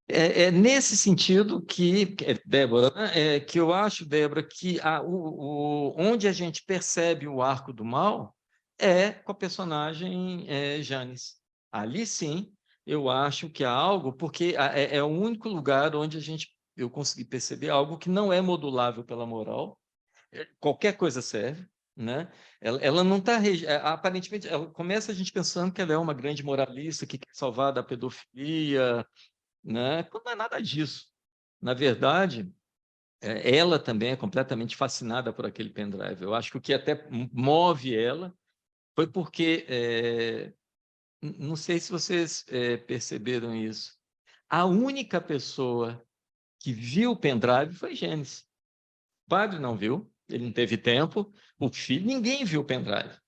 É nesse sentido que, Débora, né, que eu acho, Débora, que onde a gente percebe o arco do mal é com a personagem Janice. Ali sim, eu acho que há algo, porque é o único lugar onde eu consegui perceber algo que não é modulável pela moral, qualquer coisa serve, né? Ela não está... Aparentemente, ela começa a gente pensando que ela é uma grande moralista que quer salvar da pedofilia, né? Quando não é nada disso. Na verdade, ela também é completamente fascinada por aquele pendrive. Eu acho que o que até move ela foi porque, não sei se vocês perceberam isso, a única pessoa que viu o pendrive foi Gênesis. O padre não viu, ele não teve tempo, o filho, ninguém viu o pendrive.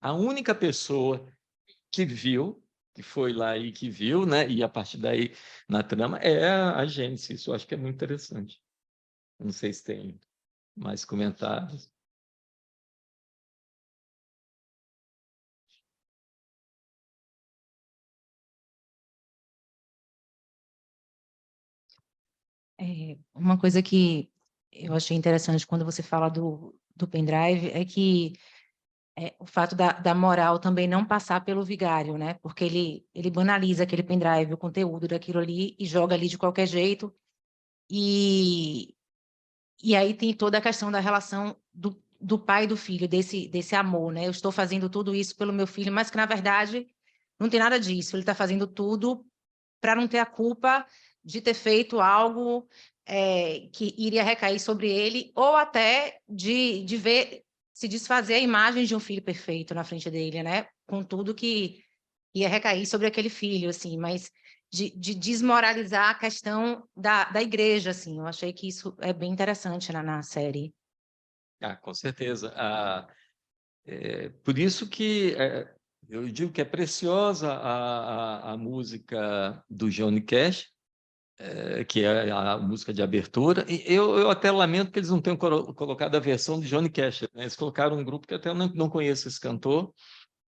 A única pessoa que viu, que foi lá e que viu, né, e a partir daí na trama, é a Gênesis. Isso eu acho que é muito interessante. Não sei se tem mais comentários. Uma coisa que eu achei interessante quando você fala do pendrive é que o fato da moral também não passar pelo vigário, né? Porque ele banaliza aquele pendrive, o conteúdo daquilo ali, e joga ali de qualquer jeito. E aí tem toda a questão da relação do pai e do filho, desse amor, né? Eu estou fazendo tudo isso pelo meu filho, mas que, na verdade, não tem nada disso. Ele está fazendo tudo para não ter a culpa de ter feito algo que iria recair sobre ele, ou até de ver se desfazer a imagem de um filho perfeito na frente dele, né? Com tudo que ia recair sobre aquele filho, assim, mas de desmoralizar a questão da igreja, assim. Eu achei que isso é bem interessante na série. Com certeza. Por isso que eu digo que é preciosa a música do Johnny Cash, que é a música de abertura. E eu até lamento que eles não tenham colocado a versão de Johnny Cash, né? Eles colocaram um grupo que eu até não conheço esse cantor,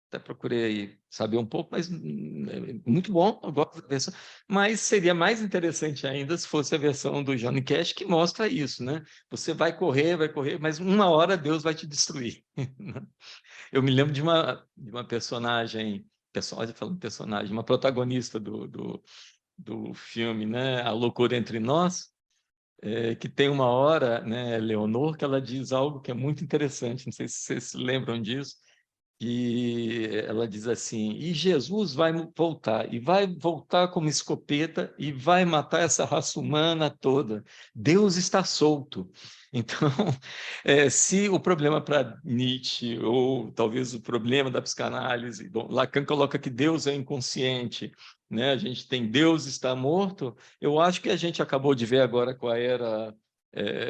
até procurei saber um pouco, mas muito bom, eu gosto da versão. Mas seria mais interessante ainda se fosse a versão do Johnny Cash, que mostra isso, né? Você vai correr, mas uma hora Deus vai te destruir. Eu me lembro de uma personagem, falando personagem, uma protagonista do filme, né? A Loucura Entre Nós, que tem uma hora, né, Leonor, que ela diz algo que é muito interessante, não sei se vocês se lembram disso, e ela diz assim: e Jesus vai voltar, e vai voltar como escopeta, e vai matar essa raça humana toda. Deus está solto. Então, se o problema para Nietzsche, ou talvez o problema da psicanálise, bom, Lacan coloca que Deus é inconsciente, né? A gente tem Deus está morto, eu acho que a gente acabou de ver agora com a era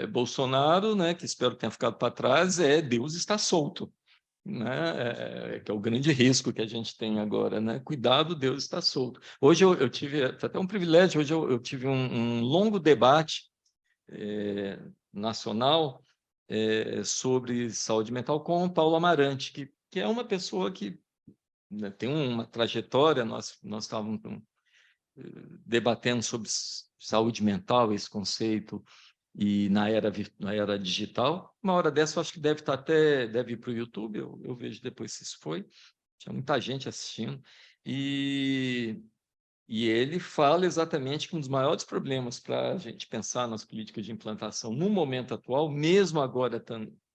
Bolsonaro, né, que espero que tenha ficado para trás, Deus está solto. Né? Que é o grande risco que a gente tem agora, né? Cuidado, Deus está solto. Hoje eu tive até um privilégio, hoje eu tive um longo debate nacional sobre saúde mental com o Paulo Amarante, que é uma pessoa que, né, tem uma trajetória. Nós estávamos debatendo sobre saúde mental, esse conceito, e na era digital. Uma hora dessa, eu acho que deve ir para o YouTube, eu vejo depois se isso foi. Tinha muita gente assistindo. E ele fala exatamente que um dos maiores problemas para a gente pensar nas políticas de implantação no momento atual, mesmo agora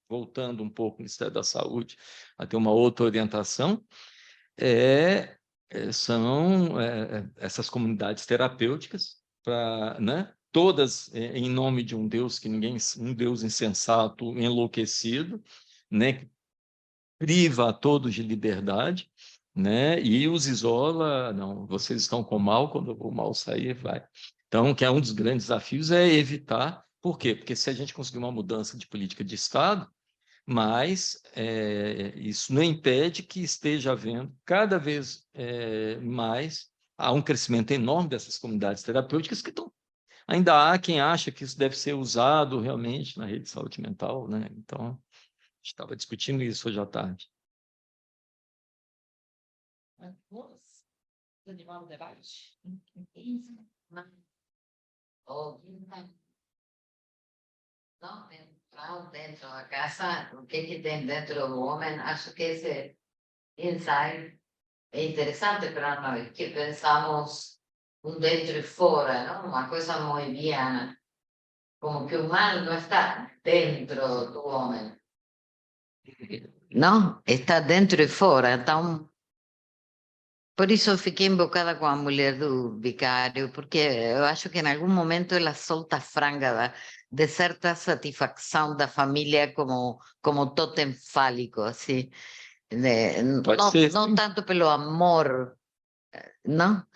voltando um pouco o Ministério da Saúde a ter uma outra orientação, são essas comunidades terapêuticas, né? Todas em nome de um Deus um Deus insensato, enlouquecido, né? Que priva a todos de liberdade, né? E os isola. Não, vocês estão com mal, quando o mal sair, vai. Então, que é um dos grandes desafios é evitar. Por quê? Porque se a gente conseguir uma mudança de política de Estado, mas isso não impede que esteja havendo cada vez mais, há um crescimento enorme dessas comunidades terapêuticas que ainda há quem acha que isso deve ser usado realmente na rede de saúde mental, né? Então, a gente estava discutindo isso hoje à tarde. Vamos animar o debate? No, dentro da casa, o que tem dentro do homem, acho que esse insight é interessante para nós, que pensamos dentro e fora, não? Uma coisa moebiana, como que o mal não está dentro do homem, não? Está dentro e fora, então... Por isso eu fiquei invocada com a mulher do vicário, porque eu acho que em algum momento ela solta a franga de certa satisfação da família como totem fálico, assim. Pode ser. Não tanto pelo amor, não?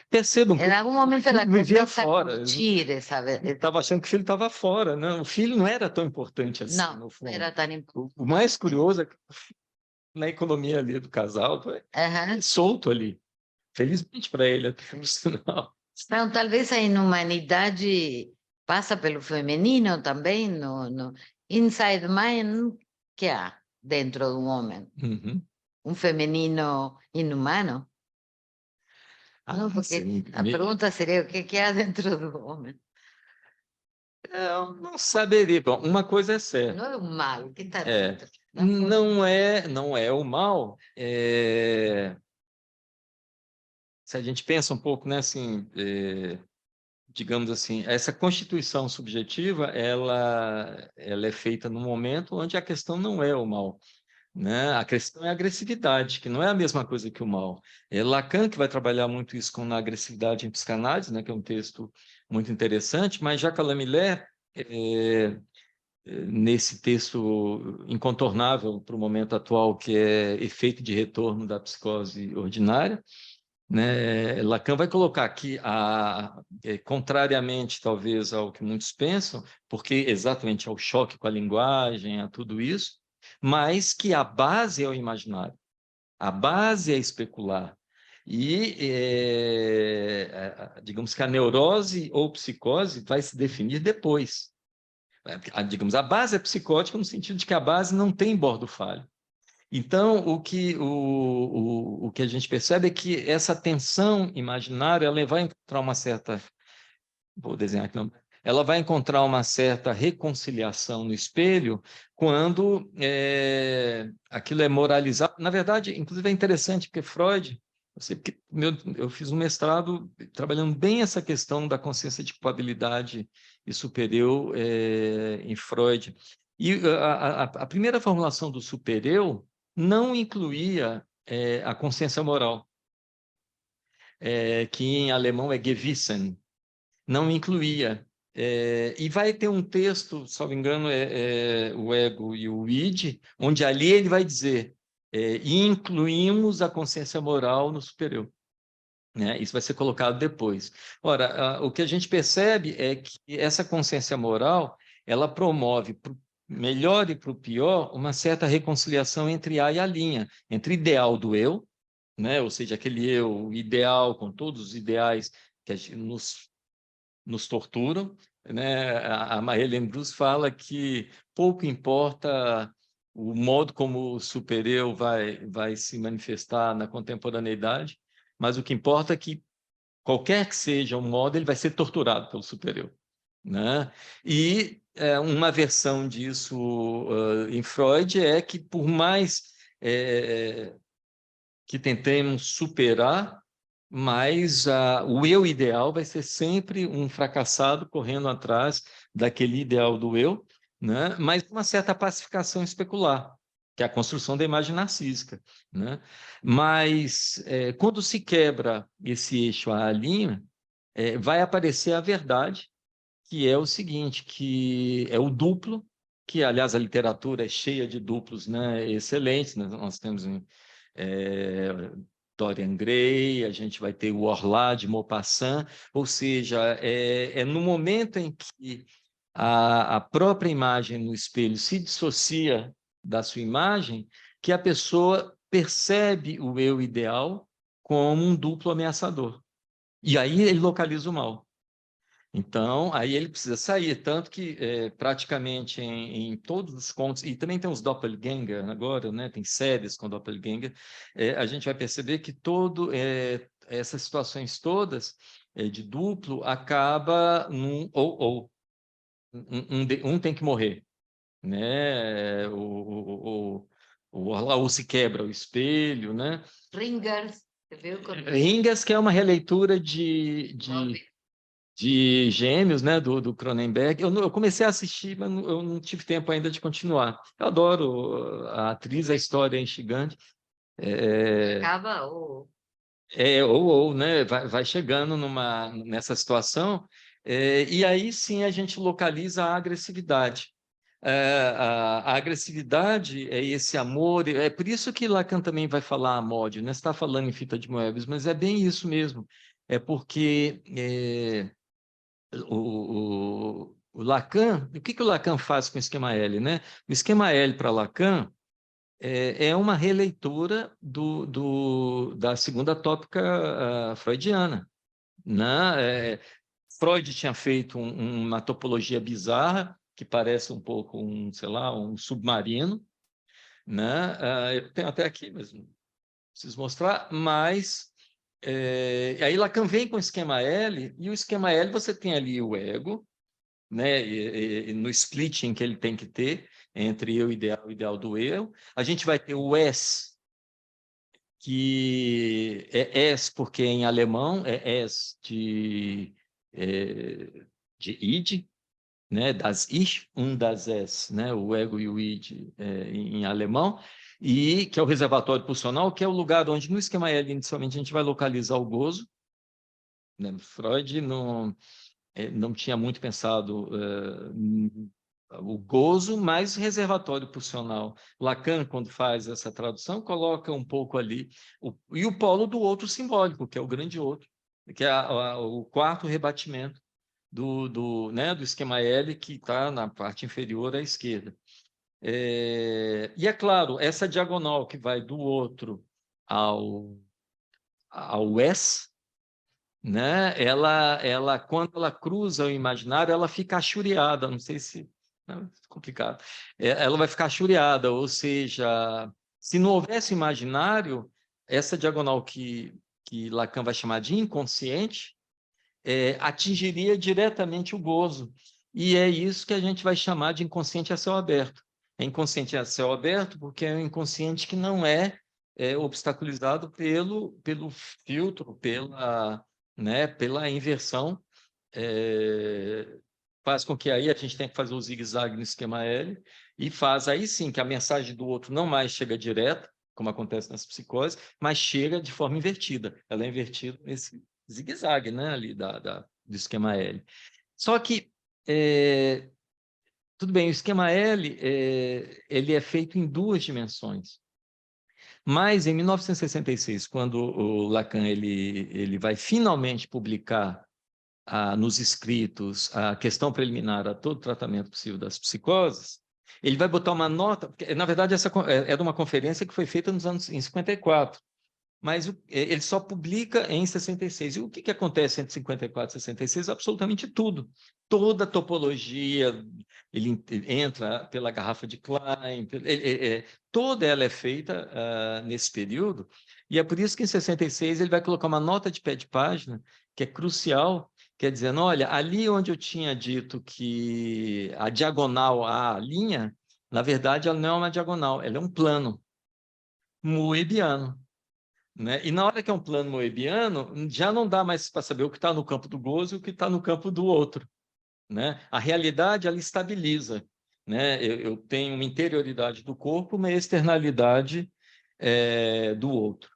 Percebam Em algum momento ela vivia começa fora. a curtir, sabe? Estava achando que o filho estava fora, né? O filho não era tão importante assim, Não, no não fundo. era tão importante. O mais curioso é que na economia ali do casal, foi solto ali. Felizmente para ele, até no sinal. Então, talvez a inumanidade passa pelo feminino também, no inside man, que há dentro de um homem? Uhum. Um feminino inumano? Não, porque sim. a pergunta seria o que há dentro do homem? Eu não saberia. Bom, uma coisa é certa. Não é o mal, o que está É, dentro? não é o mal. Se a gente pensa um pouco, né, assim, digamos assim, essa constituição subjetiva, ela é feita no momento onde a questão não é o mal, né? A questão é a agressividade, que não é a mesma coisa que o mal. É Lacan que vai trabalhar muito isso com a agressividade em psicanálise, né, que é um texto muito interessante, mas Jacques Lamillard, nesse texto incontornável para o momento atual, que é Efeito de Retorno da Psicose Ordinária, né? Lacan vai colocar aqui, contrariamente talvez ao que muitos pensam, porque exatamente ao choque com a linguagem, a tudo isso, mas que a base é o imaginário, a base é especular. E, digamos que a neurose ou psicose vai se definir depois. Digamos, a base é psicótica no sentido de que a base não tem bordo falho. Então, o que a gente percebe é que essa tensão imaginária ela vai encontrar uma certa... Vou desenhar aqui, não. Ela vai encontrar uma certa reconciliação no espelho quando aquilo é moralizado. Na verdade, inclusive é interessante, porque Freud... Eu fiz um mestrado trabalhando bem essa questão da consciência de culpabilidade e supereu em Freud. E a primeira formulação do supereu não incluía a consciência moral, que em alemão é Gewissen, não incluía. E vai ter um texto, se não me engano, o Ego e o Id, onde ali ele vai dizer, e incluímos a consciência moral no superior. Né? Isso vai ser colocado depois. Ora, o que a gente percebe é que essa consciência moral, ela promove para o melhor e para o pior uma certa reconciliação entre a e a linha, entre o ideal do eu, né? Ou seja, aquele eu ideal com todos os ideais que nos torturam, né? A Marilyn Bruce fala que pouco importa o modo como o super-eu vai se manifestar na contemporaneidade, mas o que importa é que, qualquer que seja o modo, ele vai ser torturado pelo super-eu. Né? E uma versão disso em Freud é que, por mais que tentemos superar, mas o eu ideal vai ser sempre um fracassado correndo atrás daquele ideal do eu, né? Mas uma certa pacificação especular, que é a construção da imagem narcísica. Né? Mas, quando se quebra esse eixo à linha, vai aparecer a verdade, que é o seguinte, que é o duplo, que, aliás, a literatura é cheia de duplos, né, excelentes. Nós temos Dorian Gray, a gente vai ter o Orlá de Maupassant, ou seja, é no momento em que a própria imagem no espelho se dissocia da sua imagem, que a pessoa percebe o eu ideal como um duplo ameaçador. E aí ele localiza o mal. Então, aí ele precisa sair, tanto que praticamente em todos os contos, e também tem os doppelganger agora, né? Tem séries com doppelganger, a gente vai perceber que essas situações todas de duplo acaba um tem que morrer, né? Ou se quebra o espelho, né? Ringers, você viu? Ringers, que é uma releitura de de Gêmeos, né, do Cronenberg. Eu comecei a assistir, mas eu não tive tempo ainda de continuar. Eu adoro a atriz, a história é instigante. Acaba ou... Né, vai chegando nessa situação, e aí sim a gente localiza a agressividade. A agressividade é esse amor, é por isso que Lacan também vai falar a mod, né? Você está falando em Fita de Moebius, mas é bem isso mesmo. É porque o Lacan, o que o Lacan faz com o esquema L, né? O esquema L para Lacan é uma releitura da segunda tópica freudiana, né? Freud tinha feito uma topologia bizarra, que parece um pouco sei lá, um submarino, né? Eu tenho até aqui, mas não preciso mostrar, mas aí Lacan vem com o esquema L, e o esquema L você tem ali o ego, né? No splitting que ele tem que ter entre eu e o ideal do eu. A gente vai ter o S, que é S porque em alemão é S de id, né? Das Ich und das Es, né? O ego e o id em alemão, e que é o reservatório pulsional, que é o lugar onde no esquema L inicialmente a gente vai localizar o gozo, né? Freud não tinha muito pensado o gozo, mas reservatório pulsional. Lacan, quando faz essa tradução, coloca um pouco ali, e o polo do outro simbólico, que é o grande outro, que é o quarto rebatimento né, do esquema L, que está na parte inferior à esquerda. E é claro, essa diagonal que vai do outro ao S, né? Ela quando ela cruza o imaginário, ela fica achuriada, não sei se é complicado. Ela vai ficar achuriada, ou seja, se não houvesse imaginário, essa diagonal que Lacan vai chamar de inconsciente, atingiria diretamente o gozo. E é isso que a gente vai chamar de inconsciente a céu aberto. É inconsciente a céu aberto porque é um inconsciente que não é obstaculizado pelo filtro, pela inversão, faz com que aí a gente tenha que fazer o zigue-zague no esquema L, e faz aí sim que a mensagem do outro não mais chega direta, como acontece nas psicoses, mas chega de forma invertida. Ela é invertida nesse zigue-zague, né, ali do esquema L. Só que, tudo bem, o esquema L ele é feito em duas dimensões. Mas, em 1966, quando o Lacan ele vai finalmente publicar nos escritos a questão preliminar a todo tratamento possível das psicoses, ele vai botar uma nota, porque, na verdade, essa é de uma conferência que foi feita em 54, mas ele só publica em 66. E o que acontece entre 54 e 66? Absolutamente tudo. Toda a topologia, ele entra pela garrafa de Klein, toda ela é feita nesse período, e é por isso que em 66 ele vai colocar uma nota de pé de página, que é crucial, quer dizer, olha, ali onde eu tinha dito que a diagonal, a linha, na verdade, ela não é uma diagonal, ela é um plano moebiano. Né? E na hora que é um plano moebiano, já não dá mais para saber o que está no campo do gozo e o que está no campo do outro. Né? A realidade, ela estabiliza. Né? Eu tenho uma interioridade do corpo, uma externalidade do outro.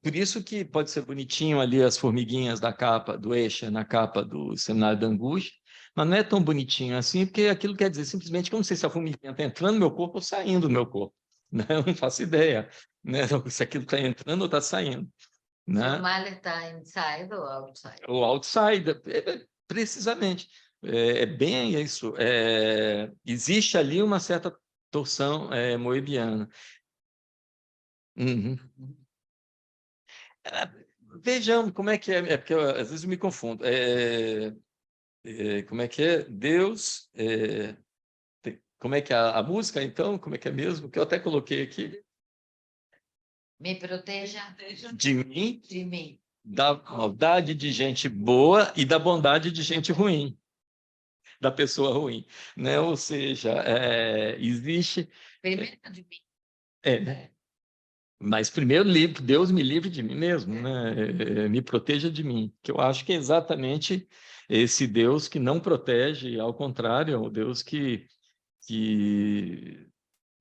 Por isso que pode ser bonitinho ali as formiguinhas da capa do Escher na capa do Seminário da Angústia, mas não é tão bonitinho assim, porque aquilo quer dizer simplesmente que eu não sei se a formiguinha está entrando no meu corpo ou saindo do meu corpo. Né? Eu não faço ideia, né? Se aquilo está entrando ou está saindo. Né? O mal está inside ou outside? O outside, precisamente. É bem isso. Existe ali uma certa torção moebiana. Uhum. Vejamos como é que é, porque às vezes eu me confundo. Como é que é? Deus... como é que é a música, então? Como é que é mesmo? Que eu até coloquei aqui. Me proteja de mim, de mim. Da maldade de gente boa e da bondade de gente ruim, da pessoa ruim. Né? Ou seja, existe... Primeiro de mim. Né? Mas primeiro, Deus me livre de mim mesmo, né? Me proteja de mim, que eu acho que é exatamente esse Deus que não protege, ao contrário, é o Deus que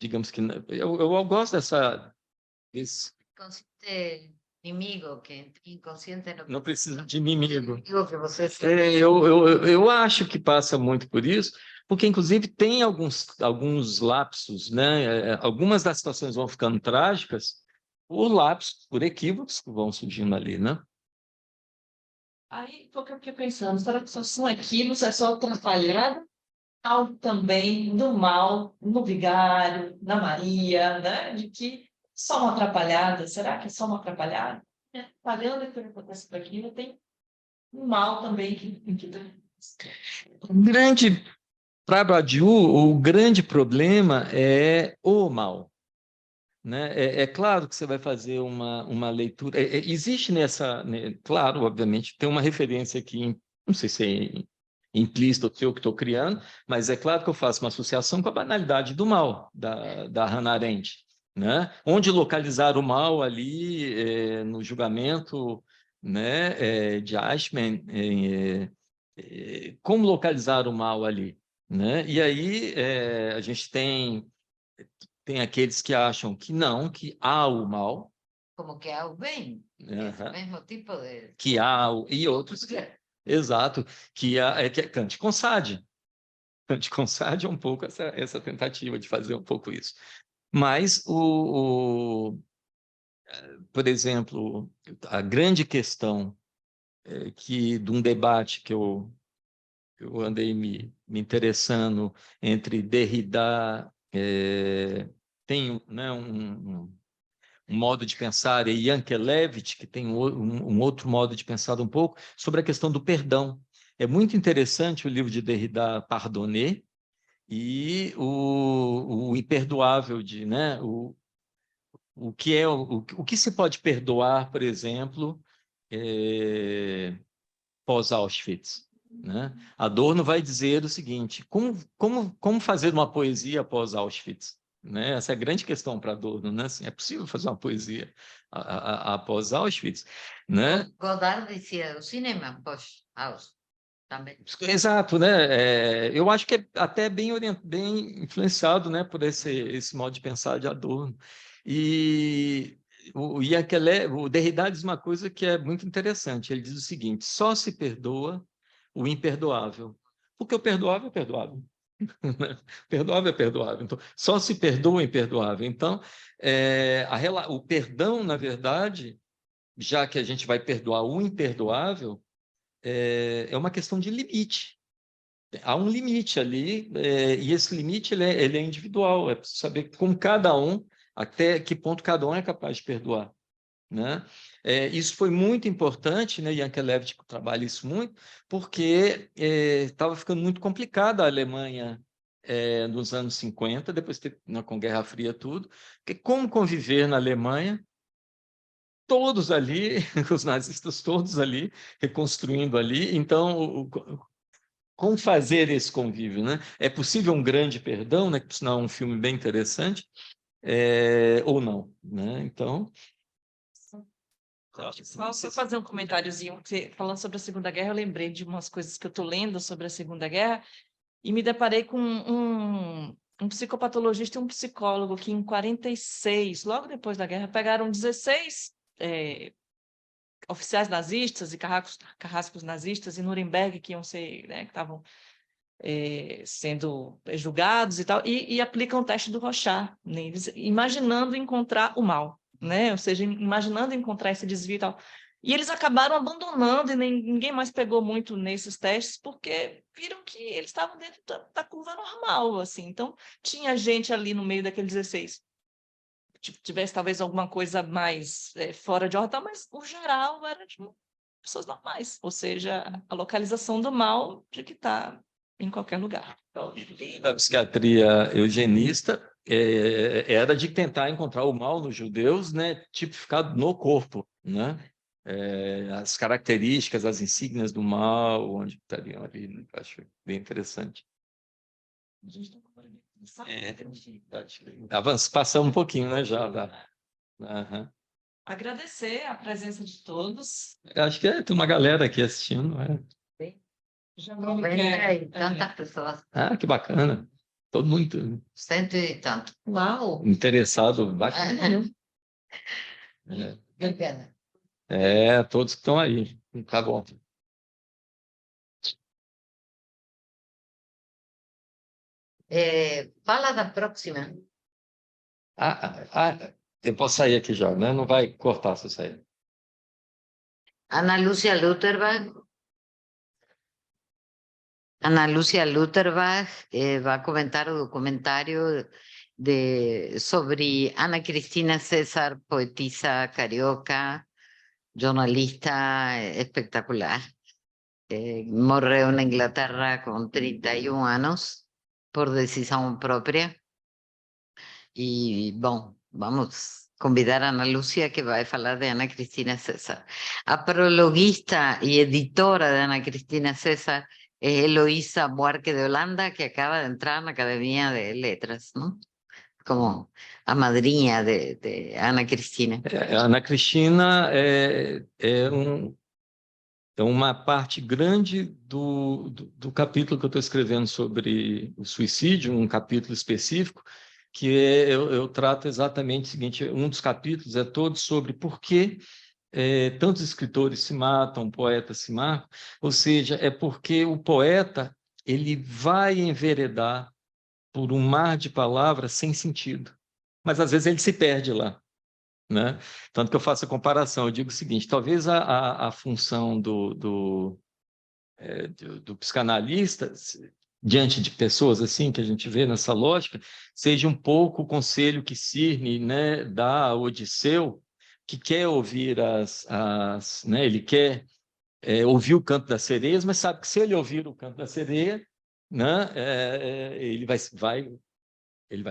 digamos que... Eu gosto desse... Consciente inimigo, que inconsciente Não precisa de inimigo. digo que você Eu acho que passa muito por isso, porque, inclusive, tem alguns lapsos, né? Algumas das situações vão ficando trágicas por lapsos, por equívocos que vão surgindo ali, né? Aí, porque eu fiquei pensando, será que são equívocos, é só atrapalhada? Algo também do mal no Vigário, na Maria, né? De que só uma atrapalhada, será que é só uma atrapalhada? Pagando aquilo que acontece por aqui, tem um mal também que Para Badiou, o grande problema é o mal, né? É claro que você vai fazer uma leitura. Existe claro, obviamente, tem uma referência aqui, não sei se é implícita ou se eu que estou criando, mas é claro que eu faço uma associação com a banalidade do mal, da Hannah Arendt, né? Onde localizar o mal ali no julgamento, né, de Eichmann, como localizar o mal ali, né? E aí a gente tem aqueles que acham que não, que há o mal, como que há o bem, Aham. mesmo tipo de... que há e outros que exato, que é Kant com Sade. Kant com Sade é um pouco essa tentativa de fazer um pouco isso. Mas por exemplo, a grande questão de um debate que eu andei me interessando entre Derrida, tem, né, um modo de pensar, e Yankelevich, que tem um outro modo de pensar um pouco, sobre a questão do perdão. É muito interessante o livro de Derrida, Pardonner, e o imperdoável, né, o que é o que se pode perdoar, por exemplo, pós-Auschwitz, né? Adorno vai dizer o seguinte: como fazer uma poesia após Auschwitz? Né? Essa é a grande questão para Adorno, né? Assim, é possível fazer uma poesia após Auschwitz, né? Godard dizia o cinema pós-Auschwitz também. Exato, né? Eu acho que é até bem influenciado, né, por esse modo de pensar de Adorno. E o Derrida diz uma coisa que é muito interessante. Ele diz o seguinte: só se perdoa o imperdoável, porque o perdoável é perdoável. Perdoável é perdoável. Então, só se perdoa o imperdoável. Então, o perdão, na verdade, já que a gente vai perdoar o imperdoável, é uma questão de limite. Há um limite ali, e esse limite ele é individual. É preciso saber como cada um, até que ponto cada um é capaz de perdoar, né? Isso foi muito importante, né? Yankelevich trabalha isso muito, porque estava ficando muito complicada a Alemanha nos anos 50, depois com Guerra Fria tudo, porque como conviver na Alemanha, todos ali, os nazistas todos ali, reconstruindo ali, então como fazer esse convívio, né? É possível um grande perdão, né? Que por sinal é um filme bem interessante, ou não, né? Então, Só fazer um comentáriozinho, falando sobre a Segunda Guerra, eu lembrei de umas coisas que eu estou lendo sobre a Segunda Guerra e me deparei com um psicopatologista e um psicólogo que em 46, logo depois da guerra, pegaram 16 oficiais nazistas e carrascos nazistas em Nuremberg que iam ser, né, que estavam sendo julgados e tal, e aplicam o teste do Rorschach neles, imaginando encontrar o mal, né? Ou seja, imaginando encontrar esse desvio e tal. E eles acabaram abandonando e ninguém mais pegou muito nesses testes porque viram que eles estavam dentro da curva normal, assim. Então, tinha gente ali no meio daqueles 16 tivesse talvez alguma coisa mais fora de ordem, mas o geral era de pessoas normais, ou seja, a localização do mal de que está em qualquer lugar. A psiquiatria eugenista era de tentar encontrar o mal nos judeus, né, tipificado no corpo, né? As características, as insígnias do mal, onde estariam ali, né? Acho bem interessante. Passamos um pouquinho, né, já. Aham. Agradecer a presença de todos. Eu acho que tem uma galera aqui assistindo, não é? Jamile Vem quer... aí, tantas pessoas. Ah, que bacana. Todo mundo 100 e tanto. Uau! interessado. Bacana. Bacana. Todos que estão aí. Tá bom. Fala da próxima. Eu posso sair aqui já, né? Não vai cortar se eu sair. Ana Lúcia Lutherbach. Ana Lúcia Lutherbach va a comentar o documentário sobre Ana Cristina César, poetisa carioca, jornalista espectacular. Morreu na Inglaterra com 31 anos, por decisão própria. E, bom, vamos convidar a Ana Lúcia, que vai falar de Ana Cristina César. A prologuista e editora de Ana Cristina César es Eloísa Buarque de Holanda, que acaba de entrar en la Academia de Letras, ¿no? Como a madrinha de Ana Cristina. Ana Cristina é uma parte grande do capítulo que eu estou escrevendo sobre o suicídio, um capítulo específico, que eu trato exatamente o seguinte: um dos capítulos é todo sobre por que tantos escritores se matam, poetas se matam, ou seja, é porque o poeta ele vai enveredar por um mar de palavras sem sentido, mas às vezes ele se perde lá, né? Tanto que eu faço a comparação, eu digo o seguinte: talvez a função do psicanalista diante de pessoas assim que a gente vê nessa lógica seja um pouco o conselho que Cirne, né, dá a Odisseu, que quer ouvir né, ele quer ouvir o canto das sereias, mas sabe que se ele ouvir o canto da sereia, né, ele vai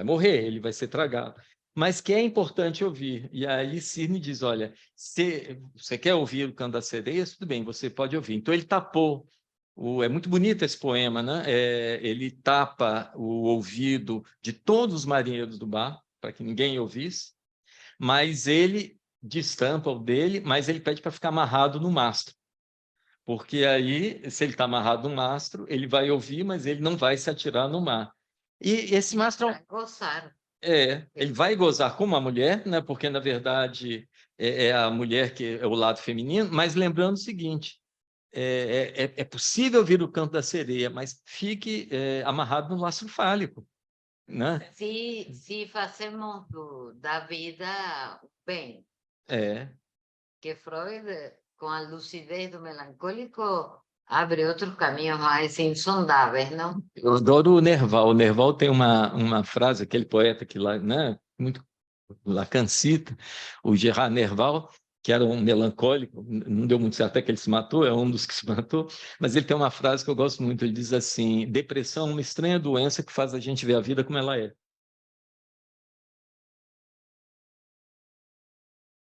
morrer, ele vai ser tragado. Mas que é importante ouvir. E aí Cirne diz: olha, se você quer ouvir o canto das sereias, tudo bem, você pode ouvir. Então ele tapou. É muito bonito esse poema, né? Ele tapa o ouvido de todos os marinheiros do barco, para que ninguém ouvisse, mas ele destampa o dele, mas ele pede para ficar amarrado no mastro, porque aí, se ele está amarrado no mastro, ele vai ouvir, mas ele não vai se atirar no mar. E esse mastro... Gozar. Ele vai gozar como a mulher, né? Porque, na verdade, é a mulher que é o lado feminino, mas lembrando o seguinte: é possível ouvir o canto da sereia, mas fique amarrado no laço fálico, né? Se fazemos da vida o bem. Que Freud, com a lucidez do melancólico, abre outros caminhos mais insondáveis, não? Eu adoro o Nerval. O Nerval tem uma frase, aquele poeta que lá, né, muito Lacan cita, o Gerard Nerval, que era um melancólico, não deu muito certo até que ele se matou, é um dos que se matou, mas ele tem uma frase que eu gosto muito, ele diz assim: depressão é uma estranha doença que faz a gente ver a vida como ela é.